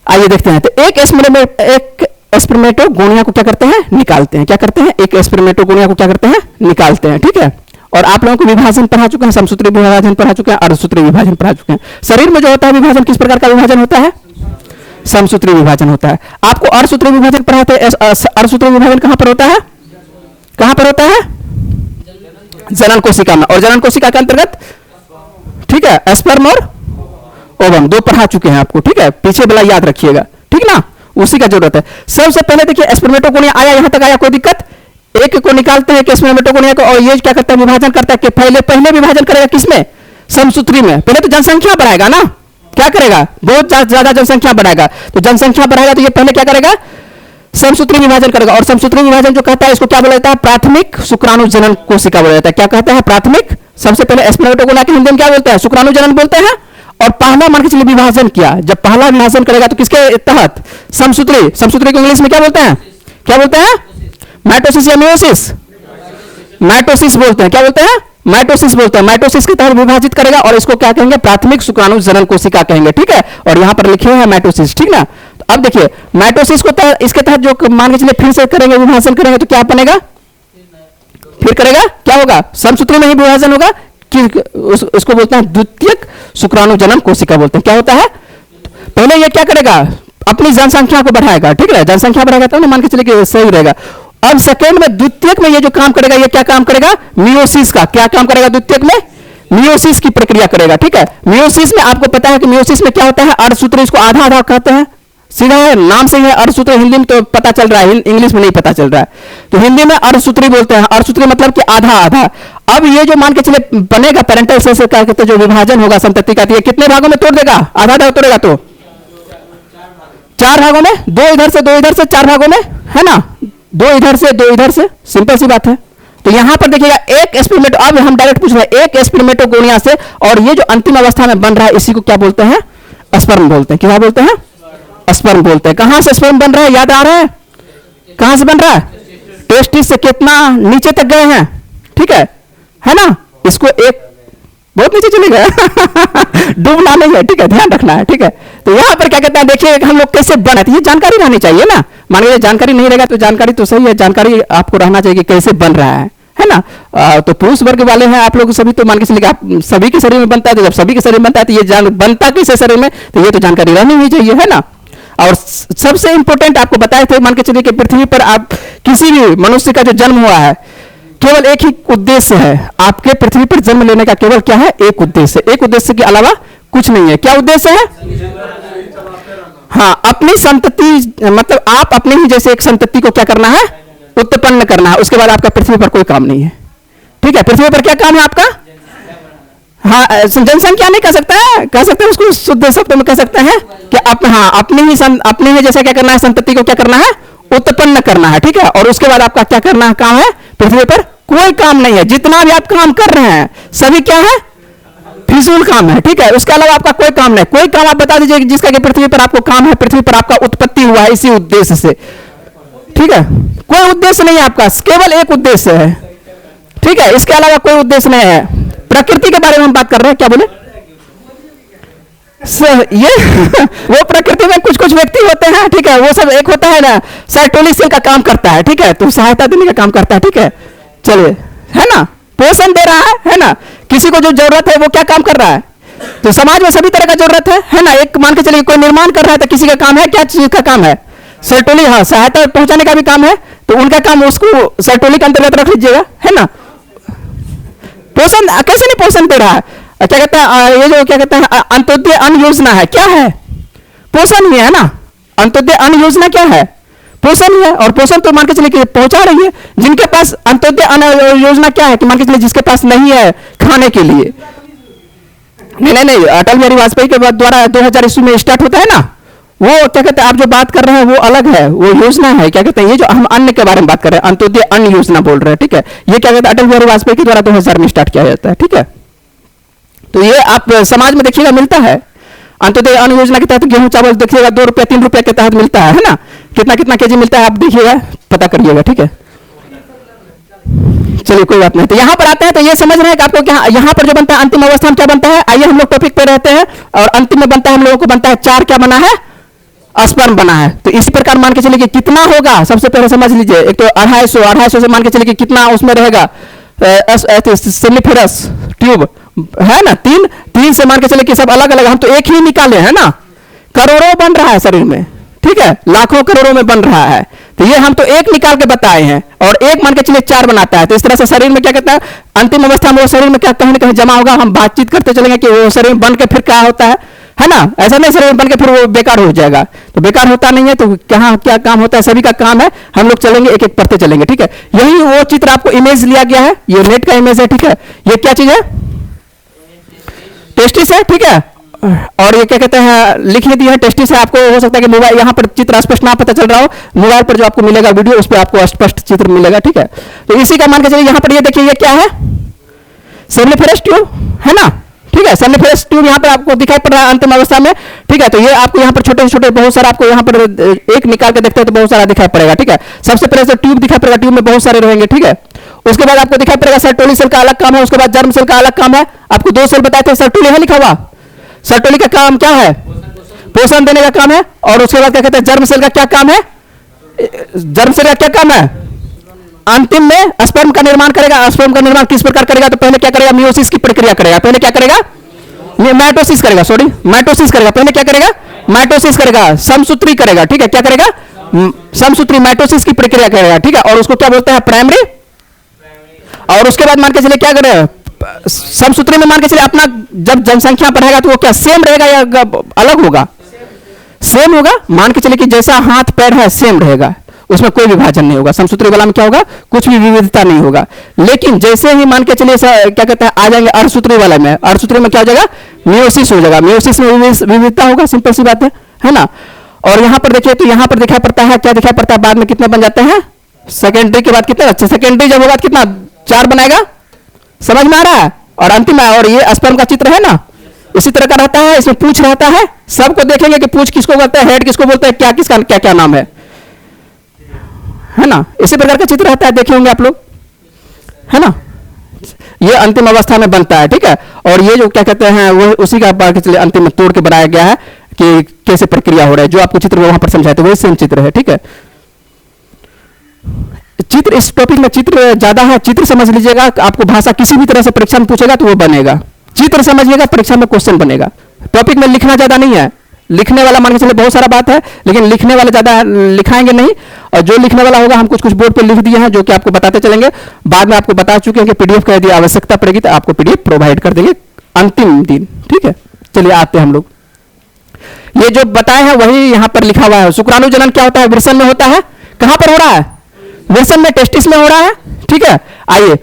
Speaker 1: आइए देखते हैं, तो एक स्पर्मेटोगोनिया को क्या करते हैं, निकालते हैं, क्या करते हैं, एक स्पर्मेटोगोनिया को क्या करते हैं, निकालते हैं, ठीक है। और आप लोगों को विभाजन पढ़ा चुके हैं, समसूत्री विभाजन पढ़ा चुके हैं, अर्धसूत्री विभाजन पढ़ा चुके हैं। शरीर में जो होता है विभाजन, किस प्रकार का विभाजन होता है, समसूत्री विभाजन होता है। आपको अर्धसूत्री विभाजन पढ़ाते हैं, अर्धसूत्री विभाजन कहां पर होता है, कहां पर होता है, जनन कोशिका में, और जनन कोशिका के अंतर्गत, ठीक है, स्पर्म और ओवम दो पढ़ा चुके हैं आपको, ठीक है, पीछे वाला याद रखिएगा, ठीक ना, उसी का जरूरत है। सबसे पहले देखिए स्पर्मेटोगोनिया आया, यहां तक आया, कोई दिक्कत, एक को निकालते हैं स्पर्मेटोगोनिया को, और ये क्या करता है, विभाजन करता है, कि पहले विभाजन करेगा किसमें, समसूत्री में। पहले तो जनसंख्या बढ़ाएगा ना, क्या करेगा, बहुत ज्यादा जनसंख्या बढ़ाएगा, तो जनसंख्या बढ़ाएगा तो ये पहले क्या करेगा, समसूत्री विभाजन करेगा। और समसूत्री विभाजन जो कहता है इसको क्या बोला जाता है, प्राथमिक शुक्राणु जनन कोशिका बोला जाता है, क्या कहता है, प्राथमिक। सबसे पहले स्पर्मेटोगोनिया के हिंदी में क्या बोलते हैं, शुक्राणु जनन बोलते हैं। और पहला मान के चलिए विभाजन किया, जब पहला विभाजन करेगा तो किसके तहत, समसूत्री, समसूत्री को इंग्लिश में क्या बोलते हैं, क्या बोलते हैं, माइटोसिस या मियोसिस, माइटोसिस बोलते हैं, क्या बोलते हैं, माइटोसिस बोलते हैं। माइटोसिस के तहत विभाजित करेगा और इसको क्या कहेंगे, प्राथमिक शुक्राणु जनन कोशिका कहेंगे, ठीक है। और यहां पर लिखे हैं माइटोसिस, ठीक ना। तो अब देखिए माइटोसिस को इसके तहत जो मान के चलिए फिर से करेंगे, विभाजन करेंगे तो क्या बनेगा, फिर करेगा, क्या होगा, समसूत्री में ही विभाजन होगा, कि उसको बोलते हैं द्वितीयक शुक्राणु जनन कोशिका बोलते हैं, क्या होता है, पहले ये क्या करेगा, अपनी जनसंख्या को बढ़ाएगा, ठीक है, जनसंख्या बढ़ाएगा तो मान के चलिए कि सही रहेगा। अब सेकेंड में, द्वितीयक में ये जो काम करेगा, ये क्या काम करेगा, मियोसिस का क्या काम करेगा, द्वितीयक में मियोसिस की प्रक्रिया करेगा, ठीक है। मियोसिस में आपको पता है कि मियोसिस में क्या होता है, अर्धसूत्री, इसको आधा आधा कहते हैं, सीधा है, नाम से है अर्धसूत्री, हिंदी में तो पता चल रहा है, इंग्लिश में नहीं पता चल रहा है, तो हिंदी में अर्धसूत्री बोलते हैं। अर्धसूत्री मतलब कि आधा आधा। अब ये जो मान के चले बनेगा पेरेंटल सेल से क्या कहते हैं, जो विभाजन होगा संतति का, ये कितने भागों में तोड़ देगा, आधा आधा तोड़ेगा, तो 4 भागों में, 2 इधर से 2 इधर से, 4 भागों में, है ना, 2 इधर से 2 इधर से, सिंपल सी बात है। तो यहां पर देखिएगा एक स्पर्मेटो, अब हम डायरेक्ट पूछ रहे हैं, एक स्पर्मेटोगोनिया से, और ये जो अंतिम अवस्था में बन रहा है इसी को क्या बोलते हैं, स्पर्म बोलते हैं। क्या बोलते हैं, स्पर्म बोलते हैं। कहां से स्पर्म बन रहा है, याद आ रहा है, कहां से बन रहा है, टेस्टिस से कितना नीचे तक गए हैं, ठीक है ना, इसको एक बहुत नीचे चले गए डूबना नहीं है, ठीक है, ध्यान रखना है, ठीक है। तो यहां पर क्या कहते हैं, देखिए हम लोग कैसे बने, ये जानकारी रहनी चाहिए ना, मान लीजिए जानकारी नहीं रहेगा तो जानकारी तो सही है, जानकारी आपको रहना चाहिए कि कैसे बन रहा है ना। तो पुरुष वर्ग वाले हैं आप लोग सभी, तो मान के चलिए आप सभी के शरीर में बनता है, तो जब सभी के शरीर में बनता है तो ये जान बनता किसे शरीर में, तो ये तो जानकारी रहनी ही चाहिए, है ना। और सबसे इंपॉर्टेंट आपको बताए थे, मान के चलिए कि पृथ्वी पर आप किसी भी मनुष्य का जो जन्म हुआ है, केवल एक ही उद्देश्य है, आपके पृथ्वी पर जन्म लेने का केवल क्या है, एक उद्देश्य, एक उद्देश्य के अलावा कुछ नहीं है। क्या उद्देश्य है, हाँ, अपनी संतति, मतलब आप अपने ही जैसे एक संतति को क्या करना है, उत्पन्न करना है, उसके बाद आपका पृथ्वी पर कोई काम नहीं है, ठीक है। पृथ्वी पर क्या काम है आपका, हाँ, जनसंख्या नहीं कह सकता है, कह सकते हैं उसको शुद्ध शब्द में कह सकते हैं कि हाँ, अपने ही जैसा क्या करना है, संतति को क्या करना है, उत्पन्न करना है, ठीक है। और उसके बाद आपका क्या करना है, काम है, पृथ्वी पर कोई काम नहीं है, जितना भी आप काम कर रहे हैं सभी क्या है, फिजूल काम है, ठीक है। उसके अलावा आपका कोई काम नहीं, कोई काम आप बता दीजिए जिसका कि पृथ्वी पर आपको काम है, पृथ्वी पर आपका उत्पत्ति हुआ है इसी उद्देश्य से, ठीक है। कोई उद्देश्य नहीं है आपका, केवल एक उद्देश्य है, ठीक है, इसके अलावा कोई उद्देश्य नहीं है। प्रकृति के बारे में हम बात कर रहे हैं, क्या बोले ये वो प्रकृति में कुछ कुछ व्यक्ति होते हैं, ठीक है, वो सब एक होता है ना, साइटोलिक सेल का काम करता है, ठीक है, तो सहायता देने का काम करता है, ठीक है। चलिए, है ना, पोषण दे रहा है ना, किसी को जो जरूरत है वो क्या काम कर रहा है, तो समाज में सभी तरह का जरूरत है ना। एक मान के चलिए कोई निर्माण कर रहा है तो किसी का काम है, क्या चीज का काम है, सर्टोली, हाँ, सहायता पहुंचाने का भी काम है, तो उनका काम उसको सर्टोली के अंतर्गत रख लीजिएगा, है ना। पोषण कैसे नहीं पोषण दे रहा है, क्या कहते हैं, ये जो क्या कहते हैं अंत्योदय अन्न योजना है, क्या है, पोषण ही है ना, अंत्योदय अन्न योजना क्या है, पोषण ही है। और पोषण तो मान के चलिए कि पहुंचा रही है, जिनके पास अंत्योदय अन्न योजना क्या है कि मान के चलिए जिसके पास नहीं है खाने के लिए, नहीं, अटल बिहारी वाजपेयी के द्वारा 2000 ईस्वी में स्टार्ट होता है ना, वो क्या कहते हैं, आप जो बात कर रहे हैं वो अलग है, वो योजना है, क्या कहते हैं, ये जो हम अन्न के बारे में बात कर रहे हैं, अंत्योदय अन्न योजना बोल रहे हैं, ठीक है। ये क्या कहते हैं, अटल बिहारी वाजपेयी के द्वारा 2000 में स्टार्ट किया जाता है, ठीक है। तो ये आप समाज में देखिएगा मिलता है, अंत्योदय अन्न योजना के तहत गेहूं चावल देखिएगा 2 रुपया 3 रुपया के तहत मिलता है ना, कितना कितना केजी मिलता है आप देखिएगा, पता करिएगा, ठीक है। चलिए कोई बात नहीं, तो यहां पर आते हैं, तो ये समझ रहे हैं कि आपको क्या यहां पर जो बनता है अंतिम अवस्था में क्या बनता है, आइए हम लोग टॉपिक पे रहते हैं, और अंतिम में बनता है हम लोगों को बनता है 4 क्या बना है, स्पर्म बना है। तो इसी प्रकार मान के चलिए कि कितना होगा, सबसे पहले समझ लीजिए, एक तो 250 से मान के चलिए कि कितना उसमें रहेगा, सेमिफेरस ट्यूब है ना, 3 से मान के चले कि सब अलग अलग, हम तो एक ही निकाले है ना, करोड़ों बन रहा है शरीर में, ठीक है, लाखों करोड़ों में बन रहा है, तो ये हम तो एक निकाल के बताए हैं, और एक मान के चलिए 4 बनाता है। तो इस तरह से शरीर में क्या कहता है, अंतिम अवस्था में वो शरीर में क्या कहीं ना कहीं जमा होगा, हम बातचीत करते चलेंगे कि वो शरीर बन के फिर क्या होता है ना, ऐसा नहीं शरीर बन के फिर वो बेकार हो जाएगा, तो बेकार होता नहीं है, तो कहाँ क्या काम होता है, सभी का काम है, हम लोग चलेंगे एक एक पढ़ते चलेंगे, ठीक है। यही वो चित्र आपको इमेज लिया गया है, ये नेट का इमेज है, ठीक है। ये क्या चीज है, टेस्टिस है, ठीक है, और ये क्या कहते हैं लिख ही दिया है, टेस्टिस है। आपको हो सकता है कि मोबाइल यहाँ पर चित्र स्पष्ट ना पता चल रहा हो, मोबाइल पर जो आपको मिलेगा वीडियो उस पर आपको स्पष्ट चित्र मिलेगा, ठीक है। तो इसी का मान के चलिए यहाँ पर ये देखिए, ये क्या है, सेमिफेरस ट्यूब है ना, ठीक है, सेमिफेरस ट्यूब यहाँ पर आपको दिखाई पड़ रहा है अंतिम अवस्था में, ठीक है। तो ये आपको यहाँ पर छोटे छोटे बहुत सारे आपको यहाँ पर एक निकाल के देखते हैं तो बहुत सारा दिखाई पड़ेगा, ठीक है। सबसे पहले तो ट्यूब दिखाई पड़ेगा, ट्यूब में बहुत सारे रहेंगे, ठीक है। उसके बाद आपको दिखाई पड़ेगा सर्टोली सेल का अलग काम है, उसके बाद जर्म सेल का अलग काम है। आपको 2 सेल बताए थे, सर्टोली है लिखा हुआ, सर्टोली का काम क्या है, पोषण देने का काम है। और उसके बाद क्या कहते हैं, जर्म सेल का क्या काम है, जर्म सेल का क्या काम है, अंतिम में स्पर्म का निर्माण करेगा। स्पर्म का निर्माण किस प्रकार करेगा, तो पहले क्या करेगा, मियोसिस की प्रक्रिया करेगा, पहले क्या करेगा, माइटोसिस करेगा, सॉरी माइटोसिस करेगा, पहले क्या करेगा, माइटोसिस करेगा, समसूत्री करेगा, ठीक है, क्या करेगा, समसूत्री माइटोसिस की प्रक्रिया करेगा, ठीक है, और उसको क्या बोलते हैं, प्राइमरी। और उसके बाद मान के चलिए क्या करेगा, समसूत्री में मान के चलिए अपना जब जनसंख्या बढ़ेगा तो वो क्या सेम रहेगा या अलग होगा, सेम होगा। मान के चलिए कि जैसा हाथ पैर है सेम रहेगा, उसमें कोई विभाजन नहीं होगा। समसूत्री वाला में क्या होगा, कुछ भी विविधता नहीं होगा। लेकिन जैसे ही मान के चलिए क्या कहते हैं, आ जाएंगे अर्धसूत्री वाला में, अर्धसूत्री में क्या हो जाएगा, मियोसिस हो जाएगा, मियोसिस में विविधता होगा, सिंपल सी बात है ना। और यहां पर देखिए तो यहां पर दिखाई पड़ता है, क्या दिखाई पड़ता है, बाद में कितने बन जाते हैं, सेकेंडरी के बाद कितने, अच्छा सेकेंडरी जब होगा कितना, 4 बनाएगा, समझ में आ रहा है। और अंतिम है, और ये स्पर्म का चित्र है ना, इसी तरह का रहता है, इसमें पूछ रहता है, सबको देखेंगे कि पूछ किसको बोलते हैं, हेड किसको बोलते हैं, क्या किसका क्या क्या नाम है ना, इसी प्रकार का चित्र रहता है, देखे होंगे आप लोग, है ना। ये अंतिम अवस्था में बनता है, ठीक है। और ये जो क्या कहते हैं वो उसी का अंतिम में तोड़ के बनाया गया है कि कैसे प्रक्रिया हो रहा है, जो आपको चित्र वहां पर समझाया था वही सेम चित्र है, ठीक है। चित्र इस टॉपिक में चित्र ज्यादा है, चित्र समझ लीजिएगा, आपको भाषा किसी भी तरह से परीक्षा में पूछेगा तो वो बनेगा, चित्र समझिएगा परीक्षा में क्वेश्चन बनेगा। टॉपिक में लिखना ज्यादा नहीं है, लिखने वाला मान के चलिए बहुत सारा बात है, लेकिन लिखने वाले ज्यादा लिखाएंगे नहीं, और जो लिखने वाला होगा हम कुछ कुछ बोर्ड पे लिख दिए हैं जो कि आपको बताते चलेंगे। बाद में आपको बता चुके हैं कि पीडीएफ का यदि आवश्यकता पड़ेगी तो आपको पीडीएफ प्रोवाइड कर देंगे अंतिम दिन, ठीक है। चलिए आते हैं हम लोग, ये जो बताए हैं वही यहां पर लिखा हुआ है। शुक्राणु जनन क्या होता है, वृषण में होता है, कहां पर हो रहा है, वृषण में, टेस्टिस में हो रहा है, ठीक है। आइए,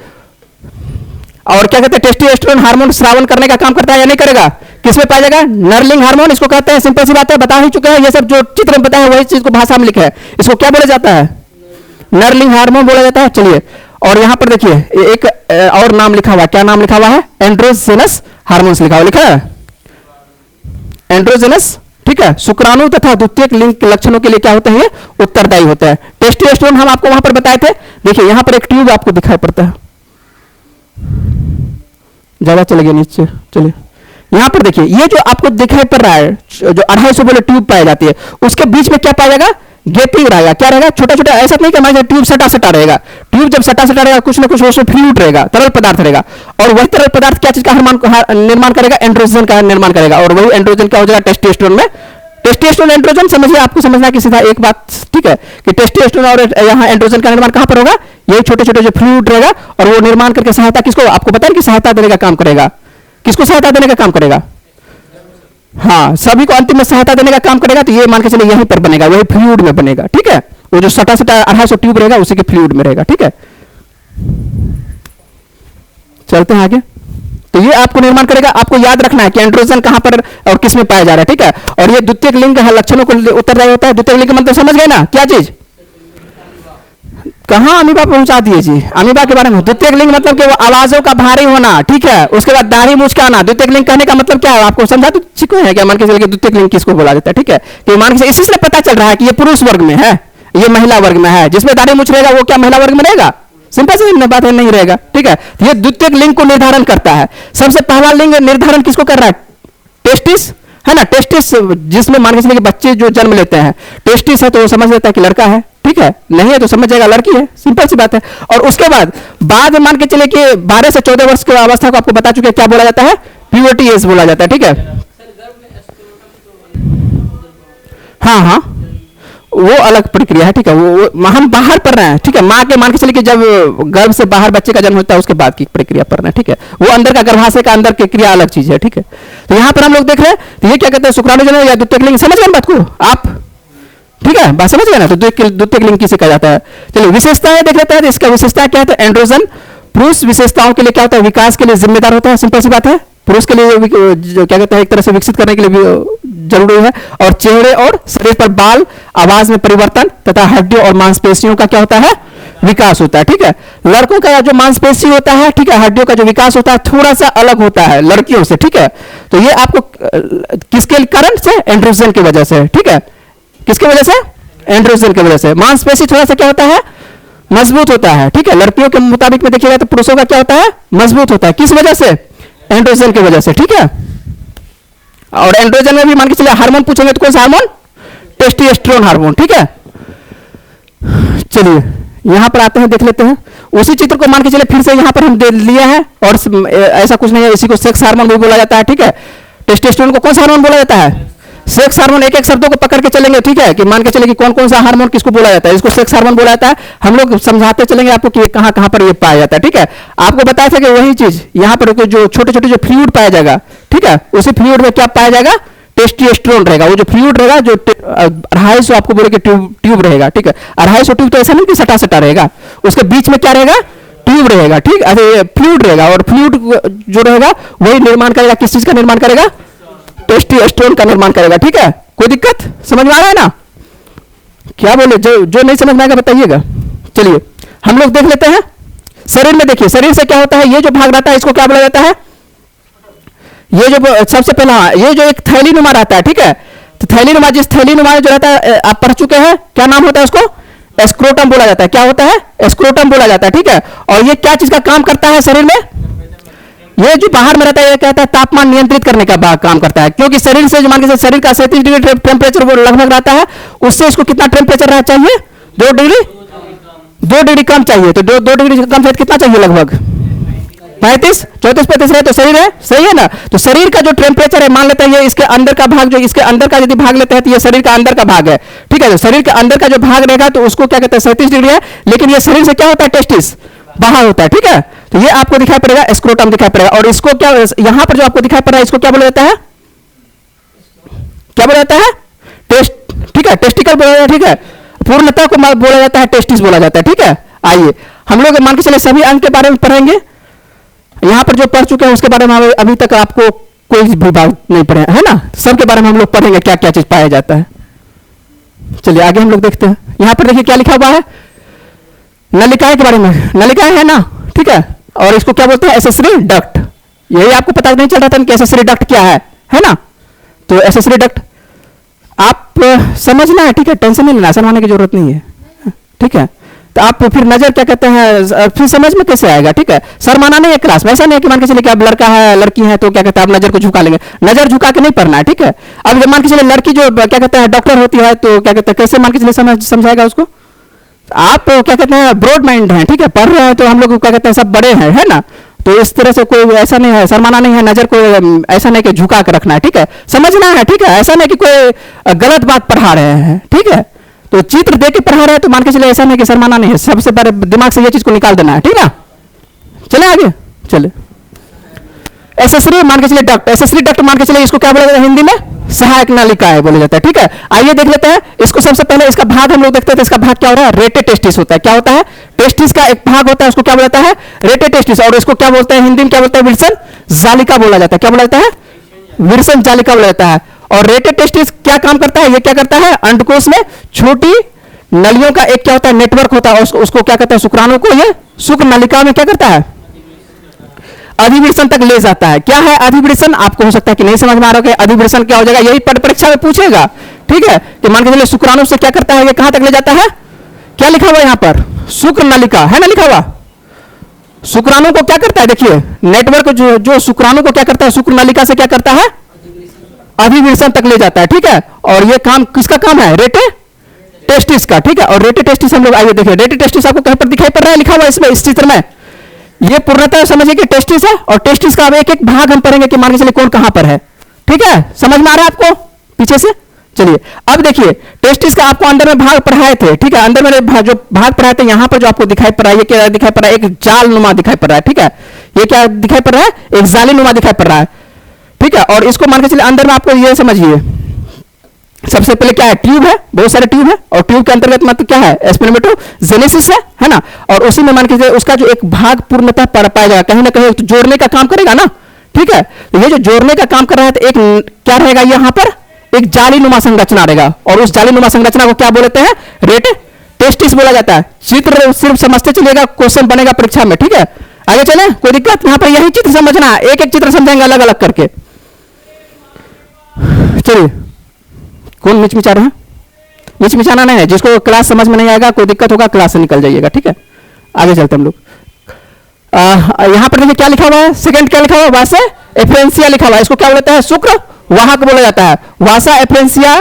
Speaker 1: और क्या कहते हैं, टेस्टोस्टेरोन हार्मोन श्रावण करने का काम करता है या नहीं करेगा, किसमें पाया जाएगा, नरलिंग हार्मोन इसको कहते हैं, सिंपल सी बात है, बता ही चुके हैं, ये सब जो चित्र में बताया है वही चीज को भाषा में लिखा है, इसको क्या बोला जाता है, नरलिंग हार्मोन बोला जाता है। चलिए, और यहां पर देखिए एक और नाम लिखा हुआ है, क्या नाम लिखा हुआ है, एंड्रोजेनस हार्मोन्स लिखा हुआ, लिखा है एंड्रोजेनस, ठीक है। शुक्राणु तथा द्वितीयक लिंग के लक्षणों के लिए क्या होते हैं, ये उत्तरदायी होते हैं। टेस्टोस्टेरोन हम आपको वहां पर बताए थे, देखिए यहां पर एक ट्यूब आपको दिखाई पड़ता है, ज्यादा चले गए नीचे, चलिए यहां पर देखिए, ये जो आपको दिखाई पड़ रहा है, जो 250 बोले ट्यूब पाई जाती है, उसके बीच में क्या पाएगा, गेपिंग रहेगा, क्या रहेगा, छोटा छोटा, ऐसा नहीं कि हमारे ट्यूब सटा सटा रहेगा, ट्यूब जब सटा सटा रहेगा कुछ ना कुछ उसमें फ्लूइड रहेगा, तरल पदार्थ रहेगा, और वही तरल पदार्थ क्या चीज का निर्माण करेगा, एंड्रोजन का निर्माण करेगा, और वही एंड्रोजन क्या हो जाएगा, टेस्टोस्टेरोन में। टेस्टोस्टेरोन एंड्रोजन समझिए, आपको समझना कि सीधा एक बात, ठीक है, कि टेस्टोस्टेरोन और यहाँ एंड्रोजन का निर्माण कहां पर होगा, ये छोटे छोटे जो फ्लूइड रहेगा, और वो निर्माण करके सहायता किसको, आपको बताया कि सहायता देने का काम करेगा, किसको सहायता देने का काम करेगा, हाँ सभी को अंतिम में सहायता देने का काम करेगा। तो ये मान के चलिए यहीं पर बनेगा, वही फ्लूइड में बनेगा, ठीक है, वो जो सटा सटा 250 ट्यूब रहेगा उसी के फ्लूइड में रहेगा, ठीक है। चलते हैं आगे, तो ये आपको निर्माण करेगा, आपको याद रखना है कि एंड्रोजन कहां पर और किस में पाया जा रहा है, ठीक है। और ये द्वितीयक लिंग लक्षणों को उत्तरदायी होता है। द्वितीयक लिंग मतलब समझ गए ना, क्या चीज, कहां अमीबा पहुंचा दिए जी, अमीबा के बारे में। द्वितीयक लिंग मतलब कि वो आवाजों का भारी होना, ठीक है, उसके बाद दाढ़ी मूछ का आना। द्वितीयक लिंग कहने का मतलब क्या है, आपको समझा तो चुके हैं क्या, मान के चलिए द्वितीयक लिंग किसको बोला जाता है, ठीक है। कि मान के इसी से पता चल रहा है कि ये पुरुष वर्ग में है, ये महिला वर्ग में है, जिसमें दाढ़ी मूछ रहेगा वो क्या महिला वर्ग में रहेगा, सिंपल सी बात है, नहीं रहेगा, ठीक है। ये द्वितीयक लिंग को निर्धारण करता है। सबसे पहला लिंग निर्धारण किसको कर रहा है, टेस्टिस, है ना, टेस्टिस, जिसमें मान के चलिए बच्चे जो जन्म लेते हैं, टेस्टिस है तो वो समझ लेता है कि लड़का है, ठीक है, नहीं है तो समझ जाएगा लड़की है, सिंपल सी बात है। और उसके बाद मान के चलिए कि 12 से 14 वर्ष की अवस्था को आपको बता चुके, क्या बोला जाता है, प्यूबर्टी एज बोला जाता है, ठीक है। हाँ हाँ, वो अलग प्रक्रिया है, ठीक है, वो हम बाहर पढ़ रहे हैं, ठीक है, माँ के मान के चलिए कि जब गर्भ से बाहर बच्चे का जन्म होता है उसके बाद की प्रक्रिया पढ़ रहे हैं, ठीक है, वो अंदर का गर्भाशय का अंदर की क्रिया अलग चीज है, ठीक है। तो यहाँ पर हम लोग देख रहे हैं, तो ये क्या कहते हैं, शुक्राणु जनन या द्वितीयक लिंग, समझ गए बात को आप, ठीक है, बात समझ गए ना। तो द्वितीयक लिंग किसे कहा जाता है, चलिए विशेषताएं देख लेते हैं। तो इसका विशेषता क्या है, तो एंड्रोजन पुरुष विशेषताओं के लिए क्या होता है, विकास के लिए जिम्मेदार होता है, सिंपल सी बात है, पुरुष के लिए जो क्या कहते हैं एक तरह से विकसित करने के लिए भी जरूरी है। और चेहरे और शरीर पर बाल, आवाज में परिवर्तन तथा हड्डियों और मांसपेशियों का क्या होता है, विकास होता है, ठीक है। लड़कों का जो मांसपेशी होता है, ठीक है, हड्डियों का जो विकास होता है थोड़ा सा अलग होता है लड़कियों से, ठीक है। तो ये आपको किसके कारण से, एंड्रोजन की वजह से, ठीक है, किसकी वजह से, एंड्रोजन की वजह से। मांसपेशी थोड़ा सा क्या होता है, मजबूत होता है, ठीक है। लड़कियों के मुताबिक में देखिएगा तो पुरुषों का क्या होता है, मजबूत होता है, किस वजह से, एंड्रोजन की वजह से, ठीक है। और एंड्रोजन में भी मान के चलिए हार्मोन पूछेंगे तो कौन सा हार्मोन, टेस्टोस्टेरोन हार्मोन, ठीक है। चलिए यहां पर आते हैं, देख लेते हैं उसी चित्र को, मान के चलिए फिर से यहां पर हम लिए हैं, और ऐसा कुछ नहीं है, इसी को सेक्स हार्मोन भी बोला जाता है, ठीक है। टेस्टोस्टेरोन को कौन सा हार्मोन बोला जाता है, सेक्स हार्मोन एक एक शब्दों को पकड़ के चलेंगे, ठीक है, कि मान के चले कि कौन कौन सा हार्मोन किसको बोला जाता है। इसको सेक्स हार्मोन बोला जाता है, हम लोग समझाते चलेंगे आपको कि कहां कहां पर ये पाया जाता है, ठीक है। आपको बताया था कि वही चीज यहां पर जो छोटे छोटे जो फ्लूइड पाया जाएगा, ठीक है, उसी फ्लूइड में क्या पाया जाएगा, टेस्टोस्टेरोन रहेगा। वो जो फ्लूइड रहेगा, जो 250 आपको बोले कि ट्यूब रहेगा, ठीक है। 250 ट्यूब तो ऐसा नहीं कि सटा सटा रहेगा, उसके बीच में क्या रहेगा, ट्यूब रहेगा, ठीक है, फ्लूइड रहेगा। और फ्लूइड जो रहेगा वही निर्माण करेगा, किस चीज का निर्माण करेगा, टेस्टोस्टेरोन का निर्माण करेगा, ठीक है। कोई दिक्कत समझ में आ रहा है ना, क्या बोले, जो नहीं समझ में आएगा बताइएगा। चलिए हम लोग देख लेते हैं शरीर में। देखिए शरीर से क्या होता है, ये जो भाग रहता है इसको क्या बोला जाता है, ये जो सबसे पहला ये जो एक थैली नुमा रहता है, ठीक है, तो थैली नुमा, जिस थैली नुमा जो रहता है आप पढ़ चुके हैं, क्या नाम होता है उसको, एस्क्रोटम बोला जाता है। क्या होता है, एस्क्रोटम बोला जाता है, ठीक है। और ये क्या चीज का काम करता है शरीर में, ये जो बाहर में रहता है, ये कहता है तापमान नियंत्रित करने का काम करता है। क्योंकि शरीर से मान के शरीर का 37 डिग्री टेम्परेचर वो लगभग रहता है, उससे इसको कितना टेम्परेचर रहना चाहिए, 2 डिग्री कम चाहिए। तो 2 डिग्री कम चाहिए, कितना चाहिए, लगभग 35, 34, 35 है तो शरीर है, सही है ना। तो शरीर का जो टेम्परेचर है, मान लेते हैं ये इसके अंदर का भाग, जो इसके अंदर का यदि भाग लेते हैं तो ये शरीर का अंदर का भाग है, ठीक है। तो शरीर के अंदर का जो भाग रहेगा तो उसको क्या कहते हैं, 37 डिग्री है। लेकिन ये शरीर से क्या होता है, टेस्टिस बाहर होता है, ठीक है। तो ये आपको दिखाई पड़ेगा, एस्क्रोटम दिखाई पड़ेगा। और इसको क्या, यहां पर जो आपको दिखाई पड़ रहा है, इसको क्या बोला जाता है, क्या बोला जाता है, टेस्ट, ठीक है, टेस्टिकल बोला जाता है, ठीक है। पूर्णता को बोला जाता है टेस्टिस बोला जाता है, ठीक है। आइए हम लोग मान के चले सभी अंग के बारे में पढ़ेंगे। यहां पर जो पढ़ चुके हैं उसके बारे में अभी तक आपको कोई भी बात नहीं पढ़े है ना, सबके बारे में हम लोग पढ़ेंगे क्या क्या चीज पाया जाता है। चलिए आगे हम लोग देखते हैं। यहां पर देखिए क्या लिखा हुआ है, नलिकाएं के बारे में, नलिकाएं है ना, ठीक है। और इसको क्या बोलते हैं, एसेसरी डक्ट। यही आपको पता नहीं चल रहा था कि एसेसरी डक्ट क्या है ना। तो एसेसरी डक्ट आप समझना है, ठीक है, टेंशन नहीं लेना, आसान होने की जरूरत नहीं है, ठीक है। तो आप फिर नजर क्या कहते हैं, फिर समझ में कैसे आएगा, ठीक है। शर्माना नहीं है क्लास में, ऐसा नहीं है कि मान के चलिए कि आप लड़का है लड़की है तो क्या कहते हैं आप नजर को झुका लेंगे, नजर झुका के नहीं पढ़ना है, ठीक है। अब मान के चलिए लड़की जो क्या कहते हैं डॉक्टर होती है तो क्या कहते हैं कैसे मान के चलिए समझाएगा उसको। आप क्या कहते हैं ब्रॉड माइंड हैं, ठीक है, पढ़ रहे हैं तो हम लोग क्या कहते हैं सब बड़े हैं, है ना। तो इस तरह से कोई ऐसा नहीं है, शर्माना नहीं है, नजर को ऐसा नहीं कि झुका के रखना है, ठीक है, समझना है, ठीक है। ऐसा नहीं कि कोई गलत बात पढ़ा रहे हैं, ठीक है। तो चित्र देख के पढ़ा रहे हैं तो मान के चले ऐसा नहीं कि शर्माना नहीं है, सबसे पहले दिमाग से ये चीज को निकाल देना है, ठीक है। चले आगे, चले एसेसरी मान के चले डक्ट, एसेसरी डक्ट मान के चले इसको क्या बोला जाता है हिंदी में, सहायक नलिकाएं बोला जाता है, ठीक है। आइए देख लेते हैं इसको। सबसे पहले इसका भाग हम लोग देखते हैं, तो इसका भाग क्या हो रहा है, रेटे टेस्टिस होता है। क्या होता है, टेस्टिस का एक भाग होता है, उसको क्या बोला जाता है, रेटे टेस्टिस। और इसको क्या बोलते हैं हिंदी में, क्या बोलते हैं, विल्सन जालिका बोला जाता है। क्या बोला जाता है, विल्सन जालिका बोला जाता है। और रेटे टेस्टिस क्या काम करता है, ये क्या करता है, अंडकोश में छोटी नलियों का एक क्या होता है, नेटवर्क होता है, उसको क्या कहते हैं, शुक्राणु को ये शुक्र नलिका में क्या करता है, अधिवृषण तक ले जाता है। क्या है अधिवृषण, आपको हो सकता है कि नहीं समझ में आ रहा है अधिवृषण क्या हो जाएगा, यही परीक्षा में पूछेगा, ठीक है। कि मान के चलिए शुक्राणु से क्या करता है, ये कहां तक ले जाता है, क्या लिखा हुआ यहां पर, शुक्र नलिका है ना लिखा हुआ। शुक्राणु को क्या करता है, देखिए नेटवर्क जो शुक्राणु को क्या करता है, शुक्र नलिका से क्या करता है, अधिवृषण तक ले जाता है, ठीक है। और ये काम किसका काम है, रेटे टेस्टिस का, ठीक है। और रेटे टेस्टिस हम लोग आइए देखिए, रेटे टेस्टिस आपको कहीं पर दिखाई पड़ रहा है, लिखा हुआ है इसमें, इस चित्र में। ये पूर्णतः समझिए कि टेस्टिस है, और टेस्टिस का अब एक एक भाग हम पढ़ेंगे कि मान के चलिए कौन कहां पर है, ठीक है। समझ में आ रहा है आपको पीछे से। चलिए अब देखिए टेस्टिस का आपको अंदर में भाग पढ़ाए थे, ठीक है। अंदर में जो भाग पढ़ाए थे यहां पर जो आपको दिखाई पड़ रहा है, ये क्या दिखाई पड़ रहा है, एक जाल नुमा दिखाई पड़ रहा है, ठीक है। ये क्या दिखाई पड़ रहा है, एक जाली नुमा दिखाई पड़ रहा है, ठीक है। और इसको मान के चलिए अंदर में आपको ये समझिए, सबसे पहले क्या है, ट्यूब है, बहुत सारे ट्यूब है। और ट्यूब के अंतर्गत मतलब क्या है, स्पर्मेटोजेनेसिस है ना। और उसी में मान के चलिए उसका जो एक भाग पूर्णतः पढ़ पाया जाएगा, कहीं ना कहीं तो जोड़ने का काम करेगा ना, ठीक है। तो ये जो जोड़ने का काम कर रहा है, तो एक क्या रहेगा यहां पर, एक जाली नुमा संरचना रहेगा। और उस जाली नुमा संरचना को क्या बोलते हैं, रेटे टेस्टिस बोला जाता है। चित्र सिर्फ समझते चलिएगा, क्वेश्चन बनेगा परीक्षा में, ठीक है। आगे चले, कोई दिक्कत, यहां पर यही चित्र समझना है, एक एक चित्र समझेंगे अलग अलग करके। चलिए कौन मिचमिचा रहा है, मिचमिचाना नहीं है, जिसको क्लास समझ में नहीं आएगा, कोई दिक्कत होगा क्लास से निकल जाइएगा, ठीक है। आगे चलते हम लोग। यहां पर देखिए क्या लिखा हुआ है, सेकंड क्या लिखा हुआ है, वासा एफ्रेंसिया लिखा हुआ है। इसको क्या बोलते हैं, शुक्र वाहक बोला जाता है। वासा एफ्रेंसिया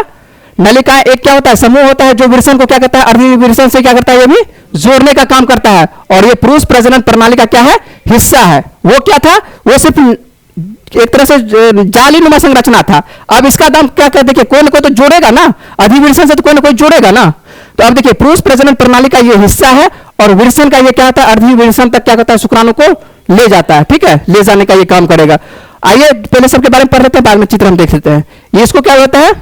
Speaker 1: नलिका एक क्या होता है, समूह होता है जो वृषण को क्या करता है, अधिवृषण से क्या करता है, ये भी जोड़ने का काम करता है। और ये पुरुष प्रजनन प्रणाली का क्या है, हिस्सा है। वो क्या था, वो सिर्फ एक तरह से जाली नुमा संरचना था। अब इसका दाम क्या कहते हैं, कोई ना कोई तो जोड़ेगा ना, अधिविर्सन से तो कोई ना कोई जोड़ेगा ना। तो अब देखिए पुरुष प्रजनन प्रणाली का ये हिस्सा है और विर्सन का ये क्या होता है, अर्धिविर्सन तक क्या करता है, शुक्राणु को ले जाता है। ठीक है, ले जाने का ये काम करेगा। आइए पहले सबके बारे में पढ़ लेते हैं, बाद में चित्र हम देख लेते हैं। ये इसको क्या होता है,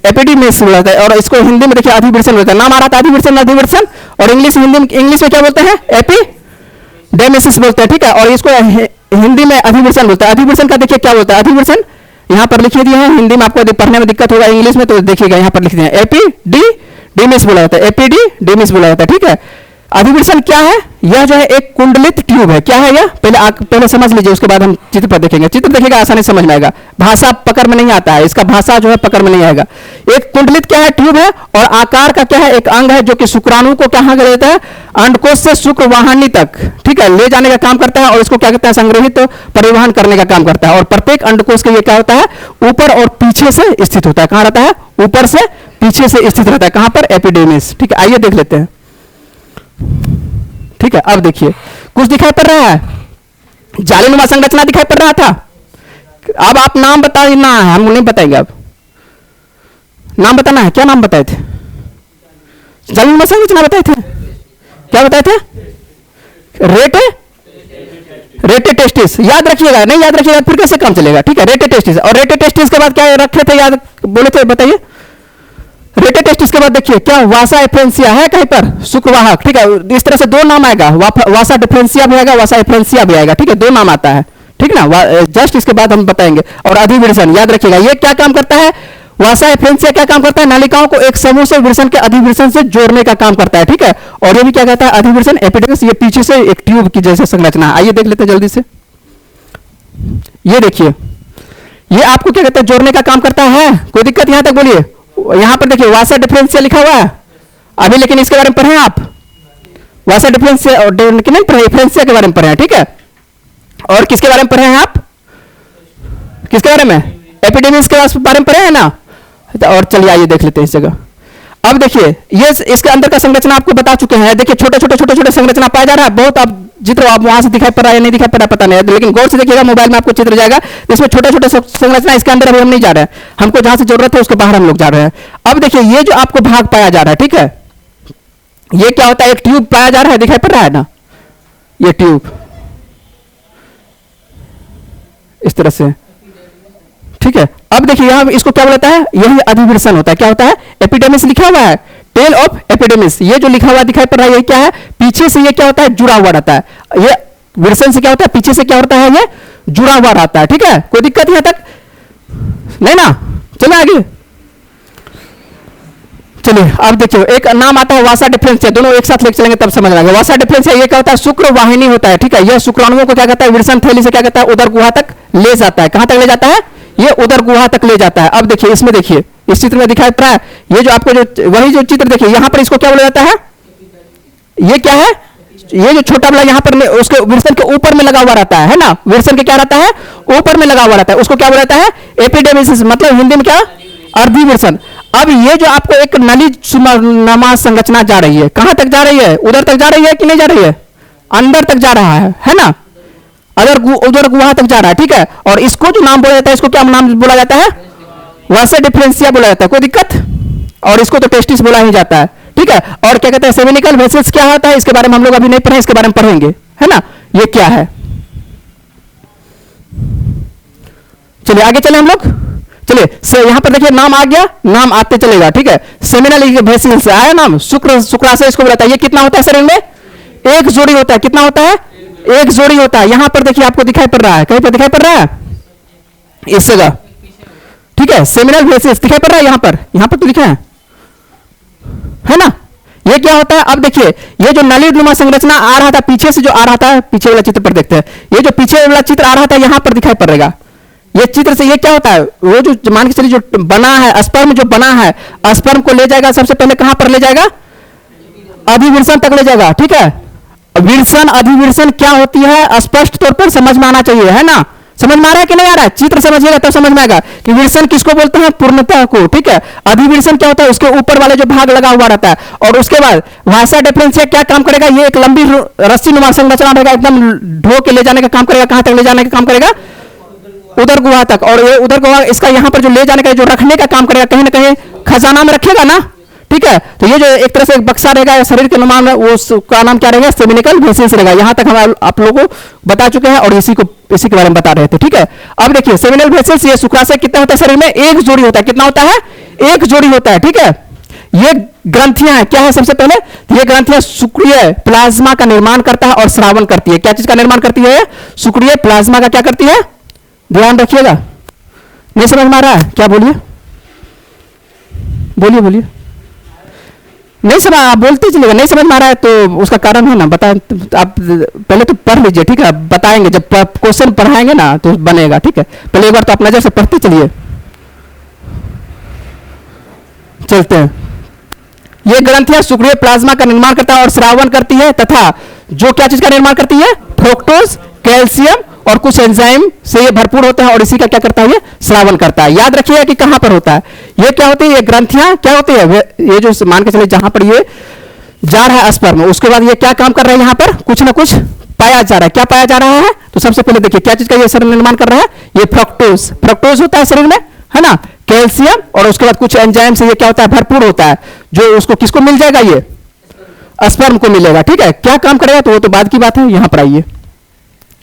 Speaker 1: एपिडीमेस बोलता है, और इसको हिंदी में देखिए अधिविर्सन बोलता है। नाम आ रहा था अधिविर्सन, अधिविर्सन, और इंग्लिश हिंदी में, इंग्लिश में क्या बोलते हैं, एपिडेमेसिस बोलते हैं। ठीक है, और इसको हिंदी में अधिविर्सन बोलता है। अधिविर्सन का देखिए क्या बोलता है, अधिविर्सन यहाँ पर लिखे दिए हैं, हिंदी में आपको पढ़ने में दिक्कत होगा, इंग्लिश में तो देखिएगा यहाँ पर लिख दिए हैं, एपिडीमेस बोला जाता है, एपिडीमेस बोला जाता है। ठीक है, अधिविर्सन क्या है, यह जो है एक कुंडलित ट्यूब है। क्या है यह, पहले समझ लीजिए, उसके बाद हम चित्र पर देखेंगे। चित्र देखिएगा आसानी समझ में आएगा, भाषा पकड़ में नहीं आता है, इसका भाषा जो है पकड़ में नहीं आएगा। एक कुंडलित क्या है, ट्यूब है, और आकार का क्या है, एक अंग है जो कि शुक्राणु को कहां ले जाता है, अंडकोश से शुक्र वाहिनी तक, ठीक है, ले जाने का काम करता है, और इसको क्या कहता है, संग्रहित परिवहन करने का काम करता है। और प्रत्येक अंडकोश के ये क्या होता है, ऊपर और पीछे से स्थित होता है। कहां रहता है, ऊपर से पीछे से स्थित रहता है। कहां पर, एपिडेमिस। ठीक है, आइए देख लेते हैं। ठीक है, अब देखिए कुछ दिखाई पड़ रहा है, जालीनुमा संरचना दिखाई पड़ रहा था। अब आप नाम बताना है, हम नहीं बताएंगे। अब नाम बताना है, क्या नाम बताए थे, जालीनुमा संरचना बताए थे, क्या बताए थे, रेटे टेस्टिस। याद रखिएगा, नहीं याद रखिएगा फिर कैसे काम चलेगा। ठीक है, रेटे टेस्टिस, और रेटे टेस्टिस के बाद क्या रखे थे, याद बोले थे, बताइए। रेटे टेस्टिस के बाद देखिए क्या, वासा एफ्रेंसिया है कहीं पर, शुक्रवाहक। ठीक है, इस तरह से दो नाम आएगा, वासा डिफरेंसिया भी आएगा, वासा एफ्रेंसिया भी आएगा। ठीक है, दो नाम आता है। ठीक ना, जस्ट इसके बाद हम बताएंगे। और अधिविर्सन याद रखिएगा, ये क्या काम करता है, वासा एफ्रेंसिया क्या काम करता है, नालिकाओं को एक समूह से विर्सन के अधिविर्सन से जोड़ने का काम करता है। ठीक है, और ये भी क्या कहता है, अधिविर्सन, एपिडेमिस, ये पीछे से एक ट्यूब की जैसे संरचना। आइए देख लेते हैं जल्दी से। ये देखिए, ये आपको क्या कहते हैं, जोड़ने का काम करता है। कोई दिक्कत यहां तक बोलिए। यहां पर देखिए वासा डिफरेंशियल लिखा हुआ है अभी, लेकिन इसके बारे में पढ़े आप, वासा डिफरेंशियल और नहीं पढ़े, डिफरेंशियल के बारे में पढ़े हैं। ठीक है, और किसके बारे में पढ़े हैं आप, किसके बारे में, एपिडेमिस के बारे में पढ़े हैं ना। और चलिए आइए देख लेते हैं इस जगह। अब देखिए ये इसके अंदर का संरचना आपको बता चुके हैं। देखिए छोटे छोटे संरचना पाया जा रहा है। बहुत आप चित्र आप वहां से दिखाई पड़ रहा है या नहीं दिखाई पड़ रहा पता नहीं, लेकिन गौर से देखिएगा, मोबाइल में आपको चित्र जाएगा, इसमें छोटे छोटे संरचना। इसके अंदर अभी हम नहीं जा रहे हैं, हमको जहां से जरूरत है उसके बाहर हम लोग जा रहे हैं। अब देखिए ये जो आपको भाग पाया जा रहा है, ठीक है, ये क्या होता है, एक ट्यूब पाया जा रहा है, दिखाई पड़ रहा है ना, ये ट्यूब इस तरह से। ठीक है, अब देखिए यहां इसको क्या बोलता है, यही अधिविर्सन होता है। क्या होता है, एपिडेमिस लिखा हुआ है, टेल ऑफ एपिडेमिस, ये जो लिखा हुआ दिखाई पड़ रहा है, ये क्या है, पीछे से ये क्या होता है, जुड़ा हुआ रहता है। ये विर्सन से क्या होता है, पीछे से क्या होता है, ये जुड़ा हुआ रहता है। ठीक है, कोई दिक्कत यहां तक नहीं ना, चलिए आगे चलिए। अब देखिए एक नाम आता है वासा डिफरेंशिया, दोनों एक साथ लेकर चलेंगे तब समझ आएगा। वासा डिफरेंशिया ये क्या होता है, शुक्र वाहिनी होता है। ठीक है, यह शुक्राणुओं को क्या कहता है, विर्सन थैली से क्या कहता है, उदर गुहा तक ले जाता है। कहां तक ले जाता है, ये उदर गुहा तक ले जाता है। अब देखिए इसमें, देखिए इस चित्र में दिखाई पड़ रहा है, ये जो आपको जो वही जो चित्र देखिए, यहां पर इसको क्या बोला जाता है, ये क्या है, ये जो छोटा वाला यहां पर उसके विर्सन के ऊपर में लगा हुआ रहता है ना, विर्सन के क्या रहता है, ऊपर में लगा हुआ रहता है, उसको क्या बोला जाता है, एपिडेमिस, मतलब हिंदी में क्या, अर्धिविर्सन। अब ये जो आपको एक नली नुमा संरचना जा रही है, कहां तक जा रही है, उधर तक जा रही है कि नहीं जा रही है, अंदर तक जा रहा है ना, उधर गुहा तक जा रहा है। ठीक है, और इसको जो नाम बोला जाता है, इसको क्या नाम बोला जाता है, वासा डिफरेंशिया बोला जाता है। कोई दिक्कत, और इसको तो टेस्टिस बोला ही जाता है। ठीक है, और क्या कहते हैं, सेमिनिकल वेसल्स क्या होता है, इसके बारे में हम लोग अभी नहीं पढ़े, इसके बारे में पढ़ेंगे, है ना, ये क्या है। चलिए आगे चले हम लोग, चलिए यहां पर देखिए नाम आ गया, नाम आते चलेगा। ठीक है, सेमिनल वेसल्स से आया नाम, शुक्राशय इसको बोलता है। ये कितना होता है शरीर में, एक जोड़ी होता है। कितना होता है, एक जोड़ी होता है। यहां पर देखिए आपको दिखाई पड़ रहा है, कहीं पर दिखाई पड़ रहा है, इस जगह। ठीक है, सेमिनल वेसल्स दिखाई पड़ रहा है, यहां पर तो लिखा है ना। ये क्या होता है, अब देखिए ये जो नली नुमा संरचना आ रहा था, पीछे से जो आ रहा था, पीछे वाला चित्र पर देखते हैं, ये जो पीछे वाला चित्र आ रहा था यहां पर दिखाई पड़ेगा। ये चित्र से ये क्या होता है, वो जो मान के चलिए जो बना है, स्पर्म जो बना है, स्पर्म को ले जाएगा सबसे पहले कहां पर ले जाएगा, अधिविर्सन तक ले जाएगा। ठीक है, विर्सन अधिविर्सन क्या होती है, स्पष्ट तौर पर समझ में आना चाहिए, है ना। समझ में आ रहा है कि नहीं आ रहा है? चित्र समझिएगा तो समझ में आएगा कि विल्सन किसको बोलते हैं, पूर्णता को, ठीक है। अधिविल्सन क्या होता है, उसके ऊपर वाले जो भाग लगा हुआ रहता है। और उसके बाद वासा डिफरेंशिया क्या काम करेगा, ये एक लंबी रस्सी नुमा संरचना रहेगा, एकदम ढो के ले जाने का काम करेगा। कहां तक ले जाने का काम करेगा, उदर गुहा तक। और ये उदर गुहा इसका यहां पर जो ले जाने का, जो रखने का काम करेगा, कहीं ना कहीं खजाना में रखेगा ना, ठीक है। तो ये जो एक तरह से एक बक्सा रहेगा शरीर के नुमान, वो उसका नाम क्या रहेगा, सेमिनिकल वेसल्स रहेगा। यहां तक हम आप लोगों को बता चुके हैं और इसी के बारे में बता रहे थे, ठीक है। अब देखिए सेमिनल वेसल्स, ये शुक्राशय कितना होता है शरीर में, एक जोड़ी होता है। कितना होता है, एक जोड़ी होता है, ठीक है। ये ग्रंथियां हैं, क्या है सबसे पहले, ये ग्रंथियां शुक्रिय प्लाज्मा का निर्माण करता है और श्रावण करती है। क्या चीज का निर्माण करती है, शुक्रिय प्लाज्मा का क्या करती है, ध्यान रखिएगा। नहीं समझ में आ रहा है क्या, बोलिए बोलिए बोलिए। नहीं समझ, आप बोलते चलिएगा। नहीं समझ में आ रहा है तो उसका कारण है ना, बता, आप पहले तो पढ़ लीजिए, ठीक है। बताएंगे जब क्वेश्चन पढ़ाएंगे ना तो बनेगा, ठीक है। पहले एक बार तो आप नजर से पढ़ते चलिए। चलते हैं। ये ग्रंथियां शुक्रिय प्लाज्मा का निर्माण करता है और श्रावण करती है, तथा जो क्या चीज का निर्माण करती है, फ्रुक्टोज, कैल्शियम और कुछ एंजाइम से ये भरपूर होता है और इसी का क्या करता है, ये श्रावण करता है। याद रखिएगा कि कहां पर होता है ये, क्या होती है, ये ग्रंथियां क्या होती है, ये जो मान के चले जहां पर ये जा रहा है स्पर्म, उसके बाद ये क्या काम कर रहा है, यहां पर कुछ ना कुछ पाया जा रहा है। क्या पाया जा रहा है, तो सबसे पहले देखिए क्या चीज का ये शरीर निर्माण कर रहा है, ये फ्रुक्टोज, फ्रुक्टोज होता है शरीर में, है ना, कैल्शियम, और उसके बाद कुछ एंजाइम से ये क्या होता है, भरपूर होता है, जो उसको किसको मिल जाएगा, ये स्पर्म को मिलेगा, ठीक है। क्या काम करेगा तो वो तो बाद की बात है, यहां पर आइए।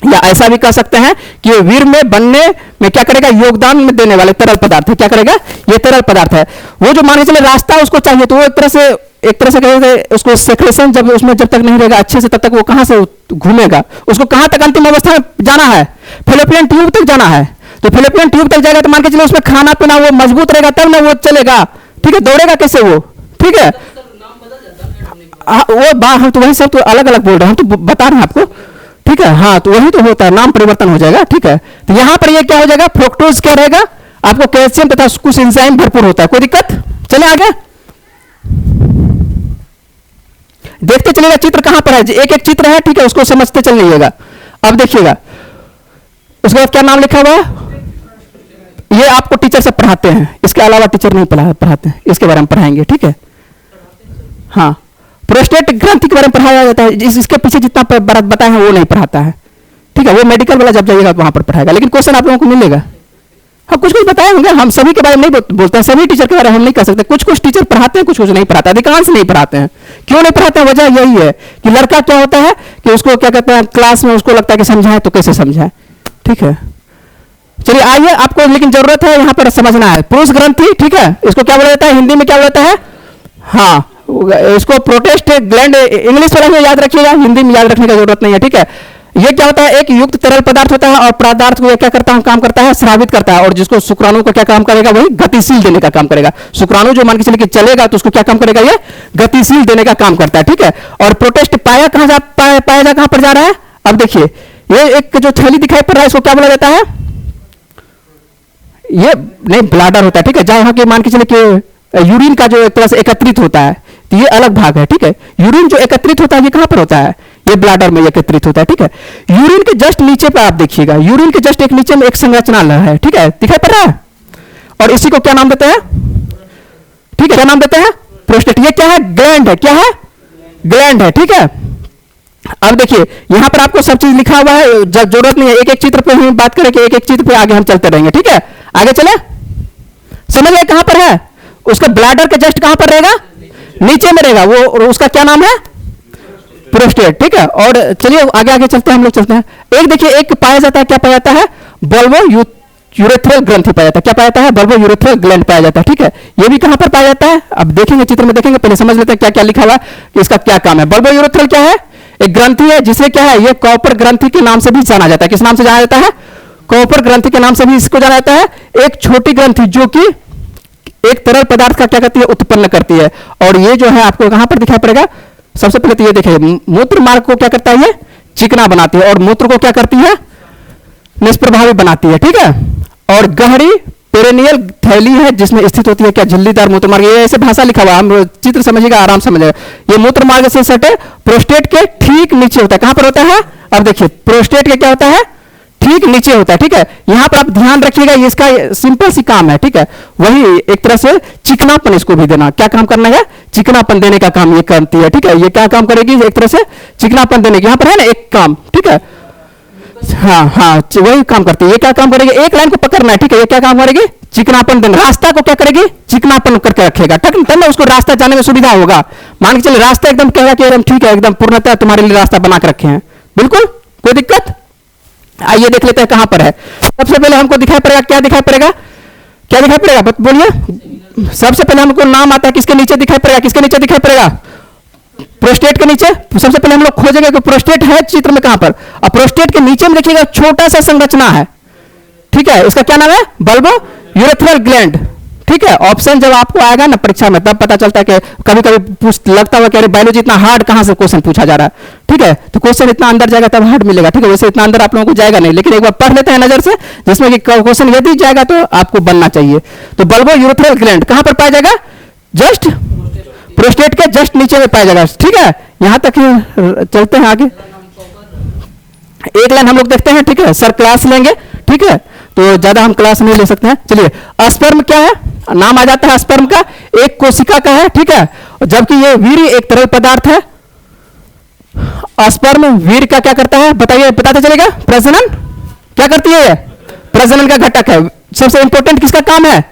Speaker 1: या ऐसा भी कह सकते हैं कि ये वीर में बनने में क्या करेगा, योगदान में देने वाले तरल पदार्थ है। क्या करेगा, ये तरल पदार्थ है। वो जो मान के चले रास्ता उसको चाहिए, तो वो एक तरह से कहते उसको सेक्रेशन, जब उसमें जब तक नहीं रहेगा अच्छे से, तब तक वो कहां से घूमेगा, उसको कहां तक अंतिम अवस्था में जाना है, फेलोपियन ट्यूब तक जाना है। तो फेलोपियन ट्यूब तक जाएगा तो मान के चले उसमें खाना पीना वो मजबूत रहेगा, तब ना वो चलेगा, ठीक है। दौड़ेगा कैसे वो, ठीक है। वो हम तो वही सब तो अलग अलग बोल रहे हैं, हम तो बता रहे हैं आपको, ठीक है। हाँ, तो वही तो होता है, नाम परिवर्तन हो जाएगा, ठीक है। तो यहां पर ये क्या हो जाएगा, फ्रुक्टोज क्या रहेगा, आपको कैल्शियम तथा कुछ एंजाइम भरपूर होता है। कोई दिक्कत, चले आगे देखते चलिएगा। चित्र कहां पर है, एक एक चित्र है, ठीक है, उसको समझते चलिएगा। अब देखिएगा उसके बाद क्या नाम लिखा हुआ है, ये आपको टीचर से पढ़ाते हैं, इसके अलावा टीचर नहीं पढ़ाते हैं, इसके बारे में पढ़ाएंगे, ठीक है। हाँ, प्रोस्टेट ग्रंथि के बारे में पढ़ाया जाता है, इसके पीछे जितना बताया है वो नहीं पढ़ाता है, ठीक है। वो मेडिकल वाला जब जाइएगा तो वहां पर पढ़ाएगा, लेकिन क्वेश्चन आप लोगों को मिलेगा। हाँ, कुछ कुछ बताए होंगे, हम सभी के बारे में नहीं बोलते हैं, सभी टीचर के बारे में हम नहीं कह सकते। कुछ कुछ टीचर पढ़ाते हैं, कुछ कुछ नहीं पढ़ाते, अधिकांश नहीं पढ़ाते हैं। क्यों नहीं पढ़ाते हैं, वजह यही है कि लड़का क्या होता है कि उसको क्या कहते हैं, क्लास में उसको लगता है कि समझाए तो कैसे समझाए, ठीक है। चलिए आइए, आपको लेकिन जरूरत है यहां पर समझना है, पुरुष ग्रंथि, ठीक है। इसको क्या बोला जाता है, हिंदी में क्या बोला जाता है, हाँ, इसको प्रोटेस्ट ग्लैंड, इंग्लिश वाला में याद रखिएगा, हिंदी में याद रखने की जरूरत नहीं है, ठीक है। ये क्या होता है, एक युक्त तरल पदार्थ होता है और पदार्थ को क्या करता है, काम करता है, स्रावित करता है, और जिसको शुक्राणु को क्या काम करेगा, वही गतिशील देने का काम करेगा। शुक्राणु जो मान के चलिए कि चलेगा तो उसको क्या काम करेगा, ये गतिशील देने का काम करता है, ठीक है। और प्रोटेस्ट पाया कहां पर जा रहा है, अब देखिए ये एक जो थैली दिखाई पड़ रहा है, इसको क्या बोला जाता है, ये नहीं ब्लाडर होता है, ठीक है। जहां के मान के चले कि यूरिन का जो एक तरह से एकत्रित होता है, तो ये अलग भाग है, ठीक है। यूरिन जो एकत्रित होता है ये कहां पर होता है, ये ब्लाडर में एकत्रित होता है, ठीक है। यूरिन के जस्ट नीचे पर आप देखिएगा, यूरिन के जस्ट एक नीचे में एक संरचना है, ठीक है, दिखाई पड़ रहा है। और इसी को क्या नाम देते हैं, ठीक है, क्या नाम देते हैं, प्रोस्टेट। ये क्या है, ग्लैंड है, क्या है, ग्लैंड है, ठीक है। अब देखिए यहां पर आपको सब चीज लिखा हुआ है, जरूरत नहीं है एक एक चित्र पे हम बात करें कि एक एक चित्र पे आगे हम चलते रहेंगे, ठीक है। आगे चले, समझ गए कहां पर है, उसका ब्लैडर के जस्ट कहां पर रहेगा, नीचे में रहेगा वो, उसका क्या नाम है, प्रोस्टेट, ठीक है। और चलिए आगे आगे चलते हैं, हम लोग चलते हैं। एक देखिए, एक पाया जाता है, क्या पाया जाता है, बल्बो यूरेथ्रल ग्रंथि पाया जाता है। क्या पाया जाता है, बल्बो यूरेथ्रल ग्लैंड पाया जाता है, ठीक है। ये भी कहां पर पाया जाता है, अब देखेंगे चित्र में देखेंगे, पहले समझ लेते हैं क्या क्या लिखा हुआ है कि इसका क्या काम है। बल्बो यूरेथ्रल क्या है, एक ग्रंथि है जिसे क्या है, ये कॉपर ग्रंथि के नाम से भी जाना जाता है। किस नाम से जाना जाता है, कॉपर ग्रंथि के नाम से भी इसको जाना जाता है। एक छोटी ग्रंथि जो कि एक तरल पदार्थ का क्या करती है, उत्पन्न करती है। और ये जो है आपको कहां पर दिखाई पड़ेगा, सबसे पहले तो ये देखिए, मूत्र मार्ग को क्या करता है, ये चिकना बनाती है, और मूत्र को क्या करती है, निष्प्रभावी बनाती है, ठीक है। और गहरी पेरेनियल थैली है जिसमें स्थित होती है क्या, झिल्लीदार मूत्र मार्ग। ये ऐसे भाषा लिखा हुआ, हम चित्र समझिएगा, आराम समझिएगा। ये मूत्र मार्ग से सटे प्रोस्टेट के ठीक नीचे होता है, कहां पर होता है, अब देखिए प्रोस्टेट के क्या होता है, ठीक नीचे होता है, ठीक है। यहां पर आप ध्यान रखिएगा, ये इसका सिंपल सी काम है, ठीक है। वही एक तरह से चिकनापन इसको भी देना, क्या काम करना है, चिकनापन देने का काम ये करती है, ठीक है। ये क्या काम करेगी, एक तरह से चिकनापन देने की, यहां पर है ना एक काम, ठीक है। हाँ हाँ, वही काम करती है। ये क्या काम करेगी, एक लाइन को पकड़ना है, ठीक है। ये क्या काम करेगी, चिकनापन देना, रास्ता को क्या करेगी, चिकनापन करके रखेगा, तब ना उसको रास्ता जाने में सुविधा होगा। मान के चलिए रास्ता एकदम कहेगा कि एकदम ठीक है, एकदम पूर्णतः तुम्हारे लिए रास्ता बना के रखे हैं, बिल्कुल कोई दिक्कत। आइए देख लेते हैं कहां पर है। सबसे पहले हमको दिखाई पड़ेगा, क्या दिखाई पड़ेगा, क्या दिखाई पड़ेगा, बोलिए। सबसे पहले हमको नाम आता है, किसके नीचे दिखाई पड़ेगा, किसके नीचे दिखाई पड़ेगा, प्रोस्टेट के नीचे। सबसे पहले हम लोग खोजेंगे कि प्रोस्टेट है चित्र में कहां पर। अब प्रोस्टेट के नीचे में देखिएगा छोटा सा संरचना है, ठीक है। इसका क्या नाम है, बल्बो यूरेथ्रल ग्लैंड, ठीक है। ऑप्शन जब आपको आएगा ना परीक्षा में, तब पता चलता है कि कभी कभी लगता हुआ कि अरे बायोलॉजी इतना हार्ड कहां से क्वेश्चन पूछा जा रहा है, ठीक है। तो क्वेश्चन इतना अंदर जाएगा तब हार्ड मिलेगा, ठीक है। वैसे इतना अंदर आप लोगों को जाएगा नहीं, लेकिन एक बार पढ़ लेते हैं नजर से, जिसमें कि क्वेश्चन यदि जाएगा तो आपको बनना चाहिए। तो बल्बो यूरेथ्रल ग्लैंड कहां पर पाया जाएगा, जस्ट प्रोस्टेट के जस्ट नीचे में पाया जाएगा, ठीक है। यहां तक ही चलते हैं आगे, एक लाइन हम लोग देखते हैं, ठीक है। सर क्लास लेंगे, ठीक है, तो ज्यादा हम क्लास नहीं ले सकते हैं। चलिए स्पर्म क्या है, नाम आ जाता है स्पर्म का, एक कोशिका का है, ठीक है। जबकि ये वीर्य एक तरल पदार्थ है। स्पर्म वीर्य का क्या करता है, बताइए, बताते चलेगा, प्रजनन क्या करती है, प्रजनन का घटक है। सबसे इंपॉर्टेंट किसका काम है,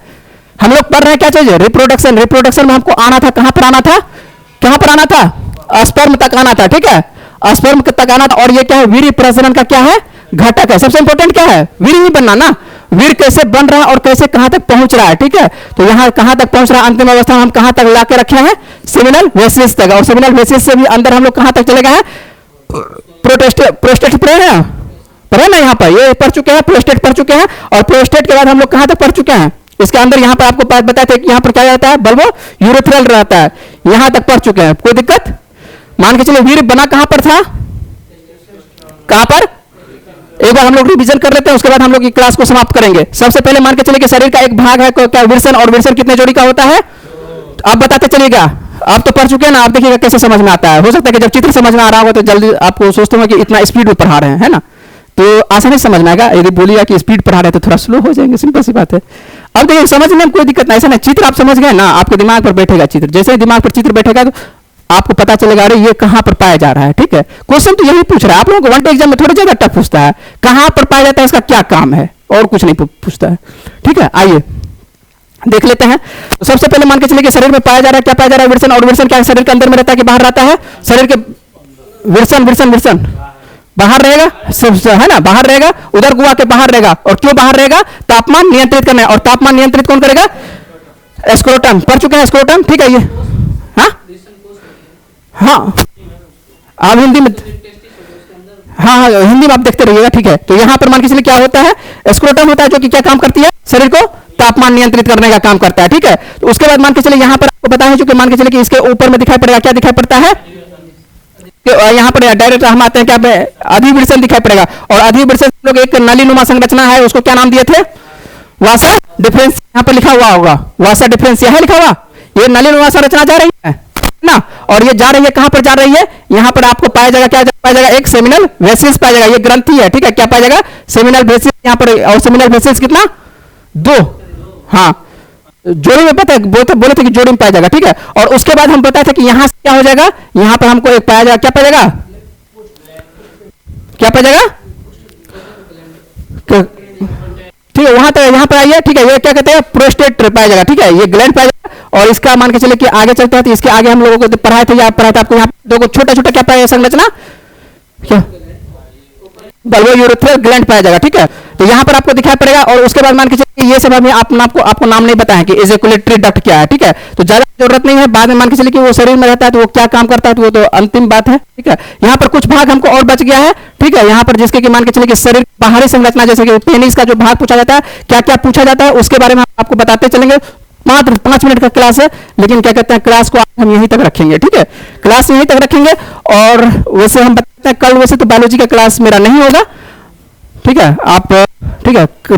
Speaker 1: हम लोग पढ़ रहे हैं क्या चाहिए, रिप्रोडक्शन। रिप्रोडक्शन में हमको आना था, कहां पर आना था, कहां पर आना था, स्पर्म तक आना था, ठीक है। स्पर्म तक आना था, और ये क्या है, वीर्य प्रजनन का क्या है, घटक है। सबसे इंपॉर्टेंट क्या है, वीर्य ही बनना ना, वीर्य कैसे बन रहा है और कैसे कहां तक पहुंच रहा है, ठीक है। तो यहां कहां तक पहुंच रहा है, अंतिम अवस्था में हम कहां तक लाके रखे हैं, सेमिनल वेसिस तक। और सेमिनल वेसिस से भी अंदर हम लोग कहां तक चले गए हैं, प्रोस्टेट पढ़े ना, यहां पर ये पढ़ चुके हैं, प्रोस्टेट पढ़ चुके हैं। और प्रोस्टेट के बाद हम लोग कहां तक पढ़ चुके हैं, इसके अंदर यहां पर आपको बताया था कि यहां पर क्या रहता है, बल्बो यूरेथ्रल रहता है, यहां तक पढ़ चुके हैं, कोई दिक्कत। मान के चलिए वीर्य बना कहां पर था, कहां पर, एक बार हम लोग रिवीजन कर लेते हैं, उसके बाद हम लोग क्लास को समाप्त करेंगे। सबसे पहले मान के चलिए कि शरीर का एक भाग है क्या, विरसन, और विरसन कितने जोड़ी का होता है, आप बताते चलिएगा। आप तो पढ़ चुके हैं ना, आप देखिएगा कैसे समझ में आता है। हो सकता है कि जब चित्र समझ में आ रहा होगा तो जल्दी आपको सोचते होंगे कि इतना स्पीड में पढ़ा रहे हैं, है ना, तो आसानी से समझ में आएगा। यदि बोलिएगा कि स्पीड पढ़ा रहे हैं तो थोड़ा स्लो हो जाएंगे, सिंपल सी बात है। अब देखिए समझने में कोई दिक्कत नहीं, ऐसा नहीं, चित्र आप समझ गए ना, आपके दिमाग पर बैठेगा चित्र, जैसे ही दिमाग पर चित्र बैठेगा तो आपको पता चलेगा अरे ये कहां पर पाया जा रहा है, ठीक है। क्वेश्चन तो यही पूछ रहा है, आप लोगों को वन एग्जाम में थोड़ी ज्यादा टफ पूछता है, कहां पर पाया जाता है, इसका क्या काम है, और कुछ नहीं पूछता है, ठीक है। आइए देख लेते हैं। तो सबसे पहले मान के चलिए कि शरीर में पाया जा रहा है, क्या पाया जा रहा है, विरसन। और विरसन क्या शरीर के अंदर में रहता है कि बाहर रहता है, शरीर के विरसन बाहर रहेगा, है ना, बाहर रहेगा, उधर गुहा के बाहर रहेगा। और क्यों बाहर रहेगा, तापमान नियंत्रित करना है, और तापमान नियंत्रित कौन करेगा, स्क्रोटम, पढ़ चुके हैं स्क्रोटम, ठीक है। ये हाँ आप हिंदी में, हाँ हिंदी में आप देखते रहिएगा, ठीक है। तो यहां पर मान के चलिए क्या होता है, स्क्रोटम होता है, जो कि क्या काम करती है, शरीर को तापमान नियंत्रित करने का काम करता है, ठीक है। तो उसके बाद मान के चलिए यहां पर आपको पता है, जो मान के चलिए कि इसके ऊपर में दिखाई पड़ेगा, क्या दिखाई पड़ता है, यहां पर डायरेक्ट हम आते हैं क्या, अधिविरसन दिखाई पड़ेगा। और अधिविरसन लोग एक नलीनुमा संरचना है, उसको क्या नाम दिए थे, वासा डिफरेंस, यहां पर लिखा हुआ होगा वासा डिफरेंस, यह लिखा हुआ, ये नलीनुमा संरचना जा रही है ना, और ये जा रही है कहां पर जा रही है, यहां पर आपको पाया जाएगा, क्या पाया जाएगा, एक सेमिनल वेसिस पाया जाएगा, ये ग्रंथि है, ठीक है। क्या पाया जाएगा, सेमिनल वेसिस यहां पर, और सेमिनल वेसिस कितना, 2, हाँ जोड़ी में पता है, बोले थे कि जोड़ी में पाया जाएगा, ठीक है। और उसके बाद हम बताए थे कि यहां से क्या हो जाएगा, यहां पर हमको एक पाया जाएगा, क्या पाया जाएगा, क्या पाया जाएगा, ठीक है। वहां तक यहां पर आइए, ठीक है। ये क्या कहते हैं, प्रोस्टेट पाया जाएगा, ठीक है, ये ग्लैंड पाया जाएगा। और इसका मान के चले कि आगे चलते हैं, तो इसके आगे हम लोगों को पढ़ाए थे, या पढ़ाया था आपको, यहाँ दो छोटा छोटा क्या पाया संरचना, क्या बल्बो यूरेथ्रल ग्लैंड पाया जाएगा, ठीक है। तो यहां पर आपको दिखाई पड़ेगा। और उसके बाद मान के चलिए ये सब हमें आपको नाम नहीं बताया कि एजेकुलेटरी डक्ट क्या है, ठीक है। तो ज्यादा जरूरत नहीं है, बाद में मान के चलिए कि वो शरीर में रहता है तो वो क्या काम करता है, तो वो तो अंतिम बात है, ठीक है। यहाँ पर कुछ भाग हमको और बच गया है, ठीक है। यहाँ पर जिसके कि मान के चलिए कि शरीर बाहरी संरचना, जैसे कि पेनिस का जो भाग पूछा जाता है, क्या क्या पूछा जाता है, उसके बारे में आपको बताते चलेंगे। मात्र 5 मिनट का क्लास है, लेकिन क्या कहते हैं, क्लास को हम यहीं तक रखेंगे, ठीक है, क्लास यहीं तक रखेंगे। और वैसे हम बताते हैं कल वैसे तो बायोलॉजी का क्लास मेरा नहीं होगा, ठीक है। आप, ठीक है,